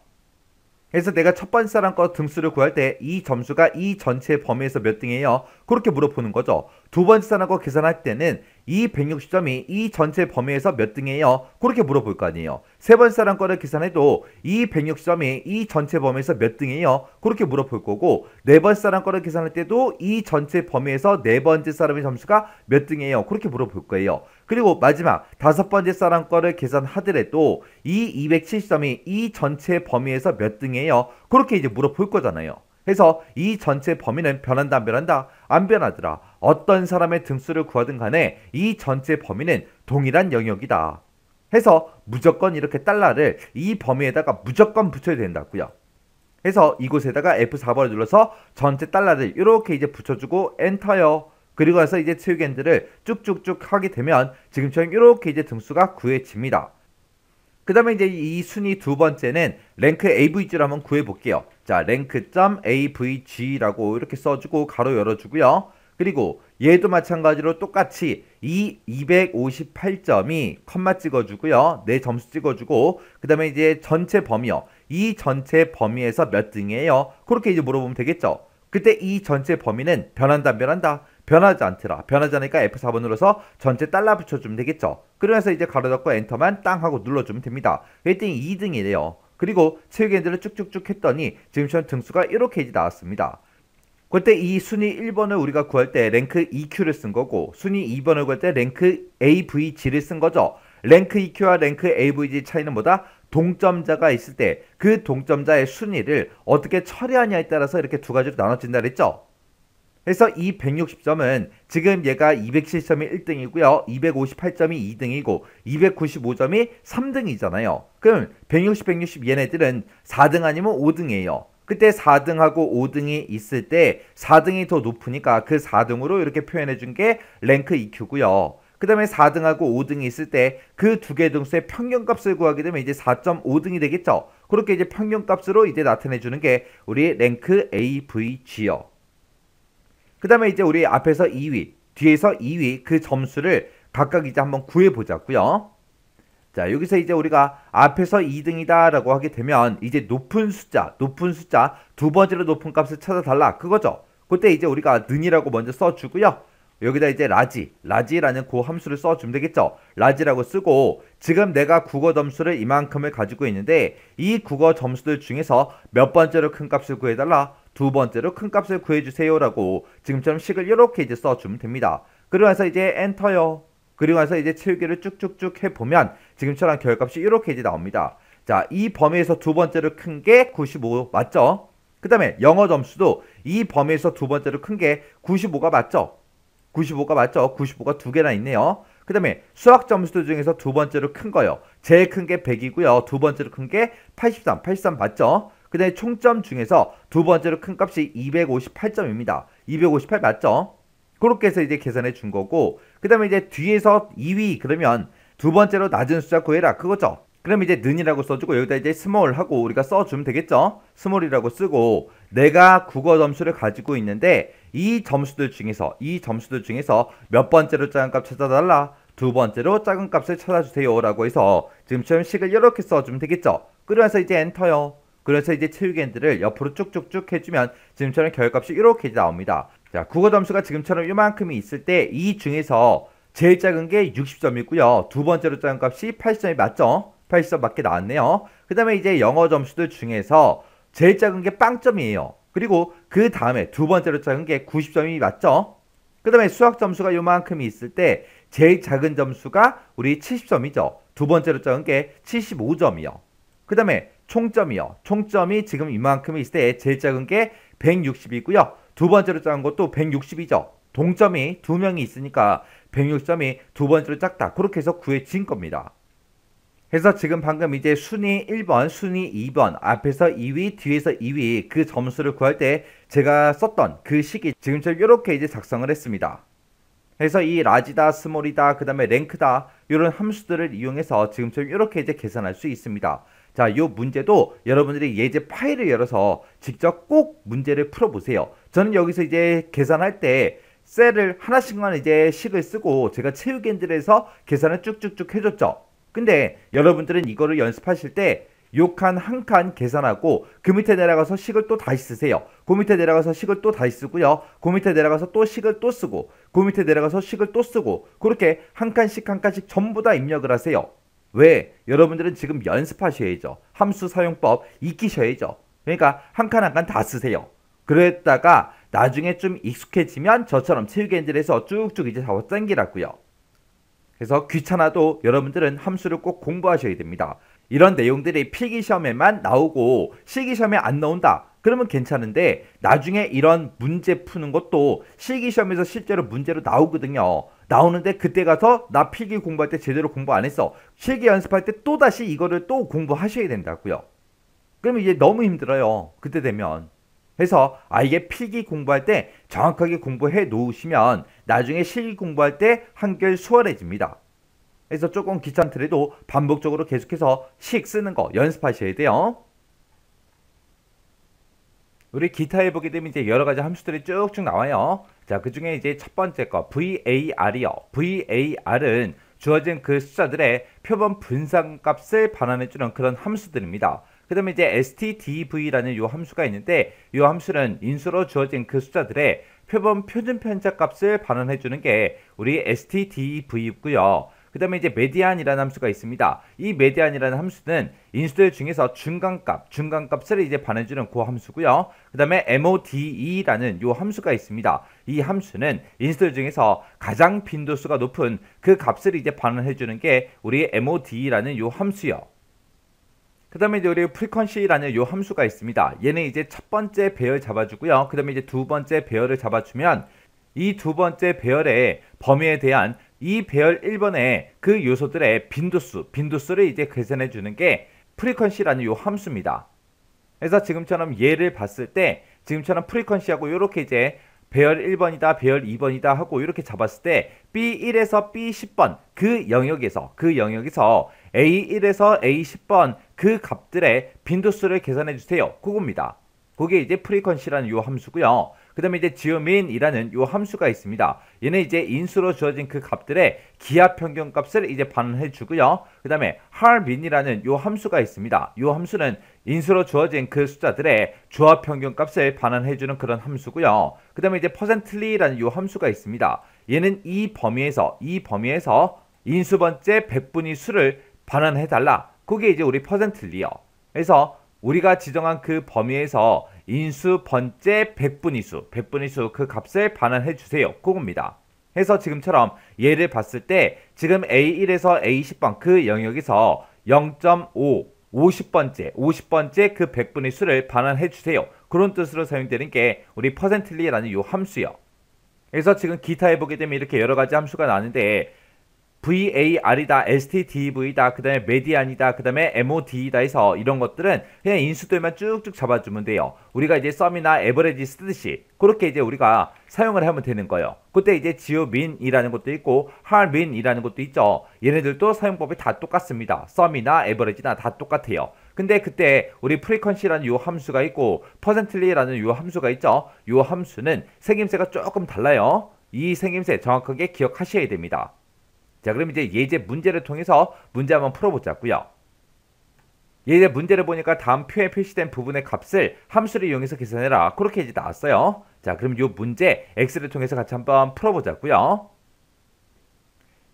A: 그래서 내가 첫 번째 사람 거 등수를 구할 때 이 점수가 이 전체 범위에서 몇 등이에요? 그렇게 물어보는 거죠. 두 번째 사람 거 계산할 때는 이 160점이 이 전체 범위에서 몇 등이에요? 그렇게 물어볼 거 아니에요. 세 번째 사람 거를 계산해도 이 160점이 이 전체 범위에서 몇 등이에요? 그렇게 물어볼 거고 네 번째 사람 거를 계산할 때도 이 전체 범위에서 네 번째 사람의 점수가 몇 등이에요? 그렇게 물어볼 거예요. 그리고 마지막 다섯 번째 사람 거를 계산하더라도 이 270점이 이 전체 범위에서 몇 등이에요? 그렇게 이제 물어볼 거잖아요. 그래서 이 전체 범위는 변한다 안 변한다? 안 변하더라. 어떤 사람의 등수를 구하든 간에 이 전체 범위는 동일한 영역이다. 해서 무조건 이렇게 달러를 이 범위에다가 무조건 붙여야 된다고요. 해서 이곳에다가 F4번을 눌러서 전체 달러를 이렇게 이제 붙여주고 엔터요. 그리고 나서 이제 채우기 핸들을 쭉쭉쭉 하게 되면 지금처럼 이렇게 이제 등수가 구해집니다. 그 다음에 이제 이 순위 두 번째는 랭크 AVG를 한번 구해볼게요. 자, rank.avg라고 이렇게 써주고 가로 열어주고요. 그리고 얘도 마찬가지로 똑같이 이 258점이 컴마 찍어주고요. 내 점수 찍어주고 그 다음에 이제 전체 범위요. 이 전체 범위에서 몇 등이에요? 그렇게 이제 물어보면 되겠죠. 그때 이 전체 범위는 변한다 안 변한다? 변하지 않더라. 변하지 않으니까 F4번 눌러서 전체 달러 붙여주면 되겠죠. 그러면서 이제 가로 닫고 엔터만 땅 하고 눌러주면 됩니다. 그랬더니 2등이래요. 그리고 채우기 핸들을 쭉쭉쭉 했더니 지금처럼 등수가 이렇게 이제 나왔습니다. 그때 이 순위 1번을 우리가 구할 때 랭크 EQ를 쓴 거고 순위 2번을 구할 때 랭크 AVG를 쓴 거죠. 랭크 EQ와 랭크 AVG 차이는 뭐다? 동점자가 있을 때 그 동점자의 순위를 어떻게 처리하냐에 따라서 이렇게 두 가지로 나눠진다 그랬죠. 그래서 이 160점은 지금 얘가 270점이 1등이고요. 258점이 2등이고 295점이 3등이잖아요. 그럼 160, 160 얘네들은 4등 아니면 5등이에요. 그때 4등하고 5등이 있을 때 4등이 더 높으니까 그 4등으로 이렇게 표현해 준 게 랭크 EQ고요. 그 다음에 4등하고 5등이 있을 때 그 두 개 등수의 평균값을 구하게 되면 이제 4.5등이 되겠죠. 그렇게 이제 평균값으로 이제 나타내 주는 게 우리 랭크 AVG요. 그 다음에 이제 우리 앞에서 2위, 뒤에서 2위 그 점수를 각각 이제 한번 구해보자고요. 자, 여기서 이제 우리가 앞에서 2등이다 라고 하게 되면 이제 높은 숫자 두 번째로 높은 값을 찾아달라 그거죠. 그때 이제 우리가 는이라고 먼저 써주고요. 여기다 이제 라지라는 그 함수를 써주면 되겠죠. 라지라고 쓰고 지금 내가 국어 점수를 이만큼을 가지고 있는데 이 국어 점수들 중에서 몇 번째로 큰 값을 구해달라? 두 번째로 큰 값을 구해주세요 라고 지금처럼 식을 이렇게 이제 써주면 됩니다. 그리고 나서 이제 엔터요. 그리고 나서 이제 채우기를 쭉쭉쭉 해보면 지금처럼 결과값이 이렇게 이제 나옵니다. 자, 이 범위에서 두 번째로 큰 게 95 맞죠? 그 다음에 영어 점수도 이 범위에서 두 번째로 큰 게 95가 맞죠? 95가 맞죠? 95가 두 개나 있네요. 그 다음에 수학 점수들 중에서 두 번째로 큰 거요. 제일 큰 게 100이고요. 두 번째로 큰 게 83. 83 맞죠? 그 다음에 총점 중에서 두 번째로 큰 값이 258점입니다. 258 맞죠? 그렇게 해서 이제 계산해 준 거고, 그 다음에 이제 뒤에서 2위 그러면 두 번째로 낮은 숫자 구해라 그거죠. 그럼 이제 는이라고 써주고 여기다 이제 스몰 하고 우리가 써주면 되겠죠. 스몰이라고 쓰고 내가 국어 점수를 가지고 있는데 이 점수들 중에서 몇 번째로 작은 값 찾아달라, 두 번째로 작은 값을 찾아주세요 라고 해서 지금처럼 식을 이렇게 써주면 되겠죠. 그러면서 이제 엔터요. 그래서 이제 채우기 핸들을 옆으로 쭉쭉쭉 해주면 지금처럼 결과값이 이렇게 나옵니다. 자, 국어 점수가 지금처럼 이만큼이 있을 때 이 중에서 제일 작은 게 60점이고요. 두 번째로 작은 값이 80점이 맞죠? 80점 맞게 나왔네요. 그 다음에 이제 영어 점수들 중에서 제일 작은 게 빵점이에요. 그리고 그 다음에 두 번째로 작은 게 90점이 맞죠? 그 다음에 수학 점수가 요만큼이 있을 때 제일 작은 점수가 우리 70점이죠. 두 번째로 작은 게 75점이요. 그 다음에 총점이요. 총점이 지금 이만큼이 있을 때 제일 작은 게 160이고요. 두 번째로 작은 것도 160이죠. 동점이 두 명이 있으니까 160점이 두 번째로 작다. 그렇게 해서 구해진 겁니다. 그래서 지금 방금 이제 순위 1번, 순위 2번, 앞에서 2위, 뒤에서 2위 그 점수를 구할 때 제가 썼던 그 식이 지금처럼 이렇게 이제 작성을 했습니다. 그래서 이 라지다, 스몰이다, 그 다음에 랭크다 이런 함수들을 이용해서 지금처럼 이렇게 이제 계산할 수 있습니다. 자, 이 문제도 여러분들이 예제 파일을 열어서 직접 꼭 문제를 풀어보세요. 저는 여기서 이제 계산할 때 셀을 하나씩만 이제 식을 쓰고 제가 채우기 핸들에서 계산을 쭉쭉쭉 해줬죠. 근데 여러분들은 이거를 연습하실 때 요 칸 한 칸 계산하고 그 밑에 내려가서 식을 또 다시 쓰세요. 그 밑에 내려가서 식을 또 다시 쓰고요. 그 밑에 내려가서 또 식을 또 쓰고 그 밑에 내려가서 식을 또 쓰고 그렇게 한 칸씩 한 칸씩 전부 다 입력을 하세요. 왜? 여러분들은 지금 연습하셔야죠. 함수 사용법 익히셔야죠. 그러니까 한 칸 한 칸 다 쓰세요. 그랬다가 나중에 좀 익숙해지면 저처럼 채우기 핸들에서 쭉쭉 이제 잡아 당기라고요. 그래서 귀찮아도 여러분들은 함수를 꼭 공부하셔야 됩니다. 이런 내용들이 필기시험에만 나오고 실기시험에 안 나온다. 그러면 괜찮은데 나중에 이런 문제 푸는 것도 실기시험에서 실제로 문제로 나오거든요. 나오는데 그때 가서 나 필기 공부할 때 제대로 공부 안 했어. 실기 연습할 때 또다시 이거를 또 공부하셔야 된다고요. 그러면 이제 너무 힘들어요. 그때 되면. 그래서 이게 필기 공부할 때 정확하게 공부해 놓으시면 나중에 실기 공부할 때 한결 수월해집니다. 그래서 조금 귀찮더라도 반복적으로 계속해서 식 쓰는 거 연습하셔야 돼요. 우리 기타에 보게 되면 이제 여러 가지 함수들이 쭉쭉 나와요. 자, 그 중에 이제 첫 번째 거 VAR이요. VAR은 주어진 그 숫자들의 표본 분산값을 반환해주는 그런 함수들입니다. 그 다음에 이제 stdv라는 요 함수가 있는데 요 함수는 인수로 주어진 그 숫자들의 표본 표준 편차 값을 반환해주는 게 우리 stdv고요. 그 다음에 이제 메디안이라는 함수가 있습니다. 이 메디안이라는 함수는 인수들 중에서 중간값을 이제 반해주는 그 함수고요. 그 다음에 mode라는 요 함수가 있습니다. 이 함수는 인수들 중에서 가장 빈도수가 높은 그 값을 이제 반환해주는 게 우리 mode라는 요 함수요. 그 다음에 이제 우리 frequency라는 요 함수가 있습니다. 얘는 이제 첫 번째 배열 잡아주고요. 그 다음에 이제 두 번째 배열을 잡아주면 이 두 번째 배열의 범위에 대한 이 배열 1번의 그 요소들의 빈도수를 이제 계산해 주는 게 frequency라는 요 함수입니다. 그래서 지금처럼 얘를 봤을 때 지금처럼 frequency하고 요렇게 이제 배열 1번이다, 배열 2번이다 하고 이렇게 잡았을 때 B1에서 B10번 그 영역에서 A1에서 A10번 그 값들의 빈도수를 계산해 주세요. 그겁니다. 그게 이제 frequency라는 요 함수고요. 그 다음에 이제 geomean이라는 요 함수가 있습니다. 얘는 이제 인수로 주어진 그 값들의 기하 평균 값을 이제 반환해 주고요. 그 다음에 harmean이라는 요 함수가 있습니다. 요 함수는 인수로 주어진 그 숫자들의 조합 평균 값을 반환해 주는 그런 함수고요. 그 다음에 이제 percently라는 요 함수가 있습니다. 얘는 이 범위에서 인수번째 백분위 수를 반환해 달라. 그게 이제 우리 percently요. 그래서 우리가 지정한 그 범위에서 인수 번째 백분위수 그 값을 반환해 주세요. 그겁니다. 해서 지금처럼 얘를 봤을 때 지금 A1에서 A10번 그 영역에서 0.5 50번째 그 100분의 수를 반환해 주세요. 그런 뜻으로 사용되는 게 우리 퍼센틀리라는 요 함수요. 그래서 지금 기타 해보게 되면 이렇게 여러 가지 함수가 나는데 VAR이다, STDV다, 그 다음에 메디안이다, 그 다음에 MOD이다 해서 이런 것들은 그냥 인수들만 쭉쭉 잡아주면 돼요. 우리가 이제 썸이나 에버리지 쓰듯이 그렇게 이제 우리가 사용을 하면 되는 거예요. 그때 이제 지오민이라는 것도 있고 할민이라는 것도 있죠. 얘네들도 사용법이 다 똑같습니다. 썸이나 에버리지나 다 똑같아요. 근데 그때 우리 프리퀀시라는 요 함수가 있고 퍼센틀리라는 요 함수가 있죠. 요 함수는 생김새가 조금 달라요. 이 생김새 정확하게 기억하셔야 됩니다. 자, 그럼 이제 예제 문제를 통해서 문제 한번 풀어보자고요. 예제 문제를 보니까 다음 표에 표시된 부분의 값을 함수를 이용해서 계산해라. 그렇게 이제 나왔어요. 자, 그럼 이 문제 x를 통해서 같이 한번 풀어보자고요.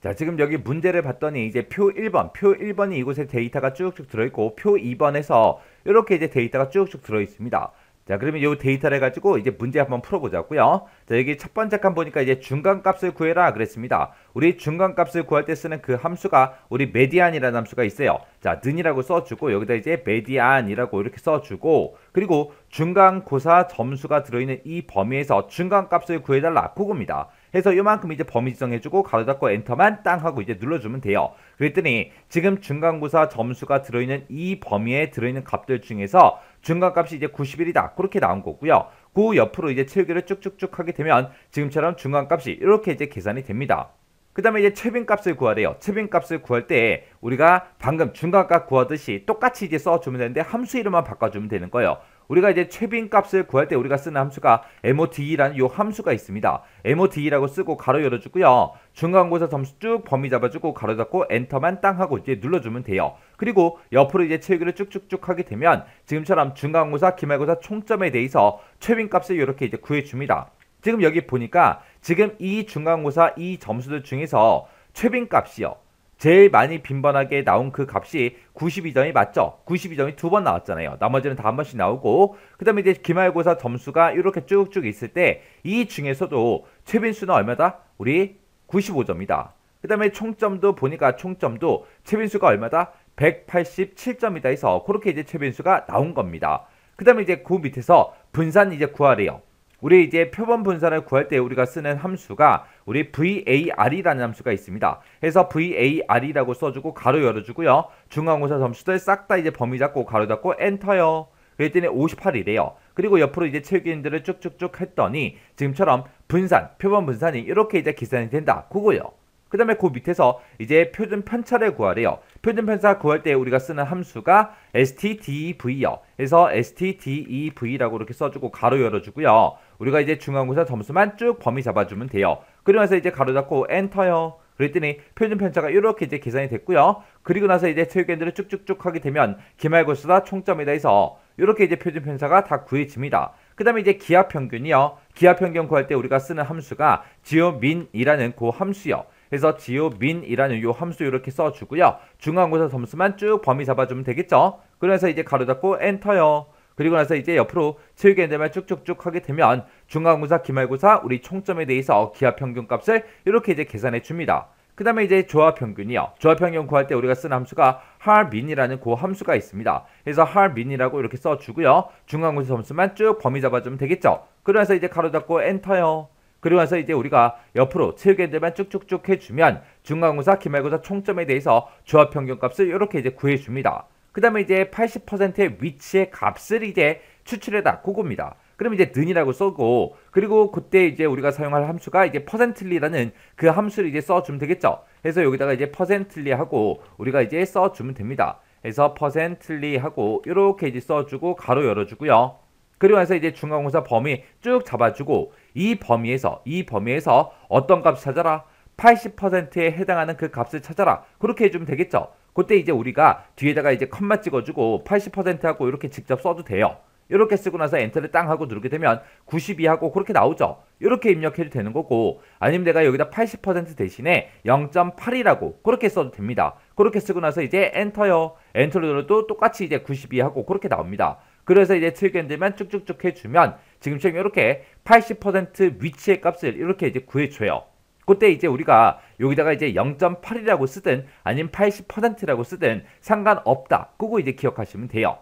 A: 자, 지금 여기 문제를 봤더니 이제 표 1번이 이곳에 데이터가 쭉쭉 들어있고 표 2번에서 이렇게 이제 데이터가 쭉쭉 들어있습니다. 자, 그러면 이 데이터를 가지고 이제 문제 한번 풀어보자고요. 자, 여기 첫 번째 칸 보니까 이제 중간값을 구해라 그랬습니다. 우리 중간값을 구할 때 쓰는 그 함수가 우리 메디안이라는 함수가 있어요. 자, 는이라고 써주고 여기다 이제 메디안이라고 이렇게 써주고 그리고 중간고사 점수가 들어있는 이 범위에서 중간값을 구해달라 그겁니다. 해서 이만큼 이제 범위 지정해주고 가로 닫고 엔터만 땅 하고 이제 눌러주면 돼요. 그랬더니 지금 중간고사 점수가 들어있는 이 범위에 들어있는 값들 중에서 중간값이 이제 91이다. 그렇게 나온 거고요. 그 옆으로 이제 채우기를 쭉쭉쭉 하게 되면 지금처럼 중간값이 이렇게 이제 계산이 됩니다. 그 다음에 이제 최빈값을 구하래요. 최빈값을 구할 때 우리가 방금 중간값 구하듯이 똑같이 이제 써주면 되는데 함수 이름만 바꿔주면 되는 거예요. 우리가 이제 최빈값을 구할 때 우리가 쓰는 함수가 MOD라는 요 함수가 있습니다. MOD라고 쓰고 가로 열어주고요. 중간고사 점수 쭉 범위 잡아주고 가로 닫고 엔터만 땅 하고 이제 눌러주면 돼요. 그리고 옆으로 이제 채우기를 쭉쭉쭉 하게 되면 지금처럼 중간고사, 기말고사 총점에 대해서 최빈값을 이렇게 이제 구해줍니다. 지금 여기 보니까 지금 이 중간고사 이 점수들 중에서 최빈값이요. 제일 많이 빈번하게 나온 그 값이 92점이 맞죠? 92점이 두 번 나왔잖아요. 나머지는 다 한 번씩 나오고 그 다음에 이제 기말고사 점수가 이렇게 쭉쭉 있을 때 이 중에서도 최빈수는 얼마다? 우리 95점이다. 그 다음에 총점도 보니까 총점도 최빈수가 얼마다? 187점이다 해서 그렇게 이제 최빈수가 나온 겁니다. 그 다음에 이제 그 밑에서 분산 이제 구하래요. 우리 이제 표본 분산을 구할 때 우리가 쓰는 함수가 우리 VAR이라는 함수가 있습니다. 해서 VAR이라고 써주고 가로 열어주고요. 중간고사 점수들 싹 다 이제 범위 잡고 가로 닫고 엔터요. 그랬더니 58이래요. 그리고 옆으로 이제 채우기들을 쭉쭉쭉 했더니 지금처럼 분산, 표본 분산이 이렇게 이제 계산이 된다. 그거요. 그 다음에 그 밑에서 이제 표준 편차를 구하래요. 표준 편차 구할 때 우리가 쓰는 함수가 STDV요. 그래서 STDV라고 이렇게 써주고 가로 열어주고요. 우리가 이제 중간고사 점수만 쭉 범위 잡아주면 돼요. 그리고 나서 이제 가로 닫고 엔터요. 그랬더니 표준 편차가 이렇게 이제 계산이 됐고요. 그리고 나서 이제 채우기들을 쭉쭉쭉 하게 되면 기말고사다 총점이다 해서 이렇게 이제 표준 편차가 다 구해집니다. 그 다음에 이제 기하평균이요. 기하평균 구할 때 우리가 쓰는 함수가 지오민이라는 그 함수요. 그래서 지오민이라는 요 함수 이렇게 써주고요. 중간고사 점수만 쭉 범위 잡아주면 되겠죠. 그래서 이제 가로 닫고 엔터요. 그리고 나서 이제 옆으로 채우기들만 쭉쭉쭉 하게 되면 중간고사, 기말고사 우리 총점에 대해서 기하평균 값을 이렇게 이제 계산해 줍니다. 그 다음에 이제 조합평균이요. 조합평균 구할 때 우리가 쓰는 함수가 할민이라는 그 함수가 있습니다. 그래서 할민이라고 이렇게 써주고요. 중간고사 점수만 쭉 범위 잡아주면 되겠죠. 그러면서 이제 가로 닫고 엔터요. 그리고 나서 이제 우리가 옆으로 채우기들만 쭉쭉쭉 해주면 중간고사, 기말고사 총점에 대해서 조합평균 값을 이렇게 이제 구해줍니다. 그 다음에 이제 80%의 위치의 값을 이제 추출해다 그겁니다. 그럼 이제 는이라고 써고 그리고 그때 이제 우리가 사용할 함수가 이제 퍼센틀리라는 그 함수를 이제 써주면 되겠죠. 그래서 여기다가 이제 퍼센틀리 하고 우리가 이제 써주면 됩니다. 그래서 퍼센틀리 하고 이렇게 이제 써주고 가로 열어주고요. 그리고 나서 이제 중간고사 범위 쭉 잡아주고 이 범위에서 어떤 값 찾아라? 80%에 해당하는 그 값을 찾아라. 그렇게 해주면 되겠죠. 그때 이제 우리가 뒤에다가 이제 컴마 찍어주고 80%하고 이렇게 직접 써도 돼요. 이렇게 쓰고 나서 엔터를 땅 하고 누르게 되면 92하고 그렇게 나오죠. 이렇게 입력해도 되는 거고 아니면 내가 여기다 80% 대신에 0.8이라고 그렇게 써도 됩니다. 그렇게 쓰고 나서 이제 엔터요. 엔터를 눌러도 똑같이 이제 92하고 그렇게 나옵니다. 그래서 이제 채우기들만 쭉쭉쭉 해주면 지금처럼 이렇게 80% 위치의 값을 이렇게 이제 구해줘요. 그때 이제 우리가 여기다가 이제 0.8이라고 쓰든 아니면 80%라고 쓰든 상관없다. 그거 이제 기억하시면 돼요.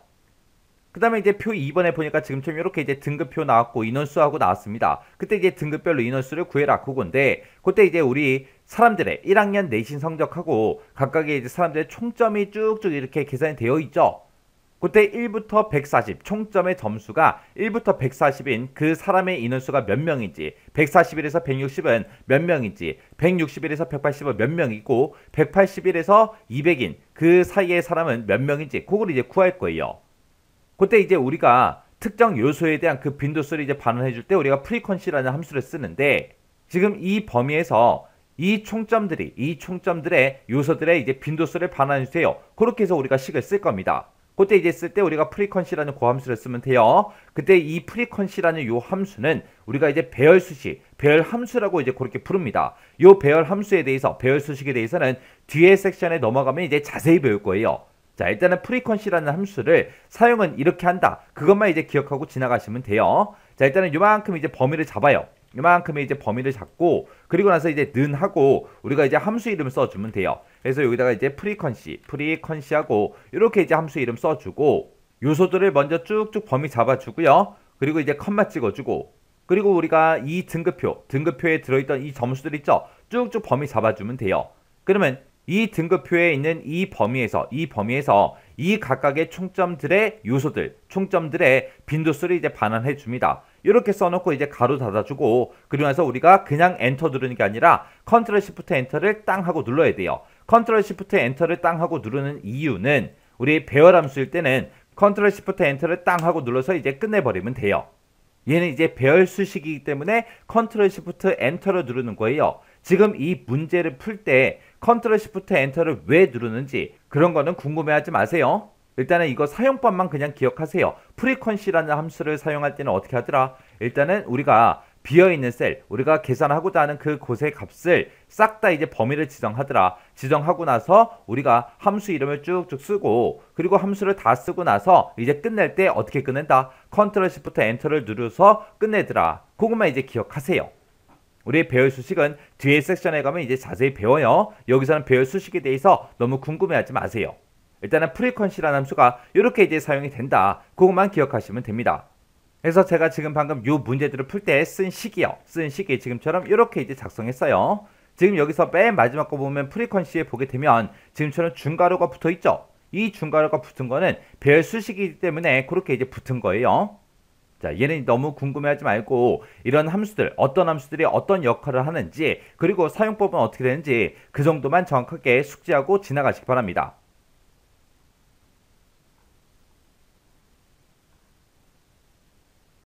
A: 그 다음에 이제 표 2번에 보니까 지금처럼 이렇게 이제 등급표 나왔고 인원수하고 나왔습니다. 그때 이제 등급별로 인원수를 구해라 그건데, 그때 이제 우리 사람들의 1학년 내신 성적하고 각각의 이제 사람들의 총점이 쭉쭉 이렇게 계산이 되어 있죠. 그때 1부터 140 총점의 점수가 1부터 140인 그 사람의 인원수가 몇 명인지, 141에서 160은 몇 명인지, 161에서 180은 몇 명이고, 181에서 200인 그 사이의 사람은 몇 명인지 그걸 이제 구할 거예요. 그때 이제 우리가 특정 요소에 대한 그 빈도수를 이제 반환해 줄 때 우리가 프리퀀시라는 함수를 쓰는데, 지금 이 범위에서 이 총점들의 요소들의 이제 빈도수를 반환해 주세요. 그렇게 해서 우리가 식을 쓸 겁니다. 그때 이제 쓸 때 우리가 프리퀀시라는 그 함수를 쓰면 돼요. 그때 이 프리퀀시라는 요 함수는 우리가 이제 배열 수식, 배열 함수라고 이제 그렇게 부릅니다. 요 배열 함수에 대해서, 배열 수식에 대해서는 뒤에 섹션에 넘어가면 이제 자세히 배울 거예요. 자, 일단은 프리퀀시라는 함수를 사용은 이렇게 한다. 그것만 이제 기억하고 지나가시면 돼요. 자, 일단은 요만큼 이제 범위를 잡아요. 요만큼의 이제 범위를 잡고, 그리고 나서 이제 는 하고 우리가 이제 함수 이름 써주면 돼요. 그래서 여기다가 이제 프리퀀시하고 이렇게 이제 함수 이름 써주고, 요소들을 먼저 쭉쭉 범위 잡아주고요. 그리고 이제 컴마 찍어주고, 그리고 우리가 이 등급표에 들어있던 이 점수들 있죠? 쭉쭉 범위 잡아주면 돼요. 그러면 이 등급표에 있는 이 범위에서 이 각각의 총점들의 요소들, 총점들의 빈도수를 이제 반환해 줍니다. 이렇게 써놓고 이제 가로 닫아주고, 그리고 나서 우리가 그냥 엔터 누르는 게 아니라 컨트롤 시프트 엔터를 땅 하고 눌러야 돼요. 컨트롤 시프트 엔터를 땅 하고 누르는 이유는 우리 배열 함수일 때는 컨트롤 시프트 엔터를 땅 하고 눌러서 이제 끝내버리면 돼요. 얘는 이제 배열 수식이기 때문에 컨트롤 시프트 엔터를 누르는 거예요. 지금 이 문제를 풀 때 컨트롤 시프트 엔터를 왜 누르는지 그런 거는 궁금해하지 마세요. 일단은 이거 사용법만 그냥 기억하세요. 프리퀀시라는 함수를 사용할 때는 어떻게 하더라? 일단은 우리가 비어있는 셀, 우리가 계산하고자 하는 그 곳의 값을 싹 다 이제 범위를 지정하더라. 지정하고 나서 우리가 함수 이름을 쭉쭉 쓰고, 그리고 함수를 다 쓰고 나서 이제 끝낼 때 어떻게 끝낸다? 컨트롤 시프트 엔터를 누르서 끝내더라. 그것만 이제 기억하세요. 우리의 배열 수식은 뒤에 섹션에 가면 이제 자세히 배워요. 여기서는 배열 수식에 대해서 너무 궁금해하지 마세요. 일단은 프리퀀시라는 함수가 이렇게 이제 사용이 된다. 그것만 기억하시면 됩니다. 그래서 제가 지금 방금 요 문제들을 풀 때 쓴 식이요. 쓴 식이 지금처럼 이렇게 이제 작성했어요. 지금 여기서 맨 마지막 거 보면 프리퀀시에 보게 되면 지금처럼 중괄호가 붙어 있죠. 이 중괄호가 붙은 거는 배열 수식이기 때문에 그렇게 이제 붙은 거예요. 자, 얘는 너무 궁금해하지 말고 이런 함수들, 어떤 함수들이 어떤 역할을 하는지, 그리고 사용법은 어떻게 되는지 그 정도만 정확하게 숙지하고 지나가시기 바랍니다.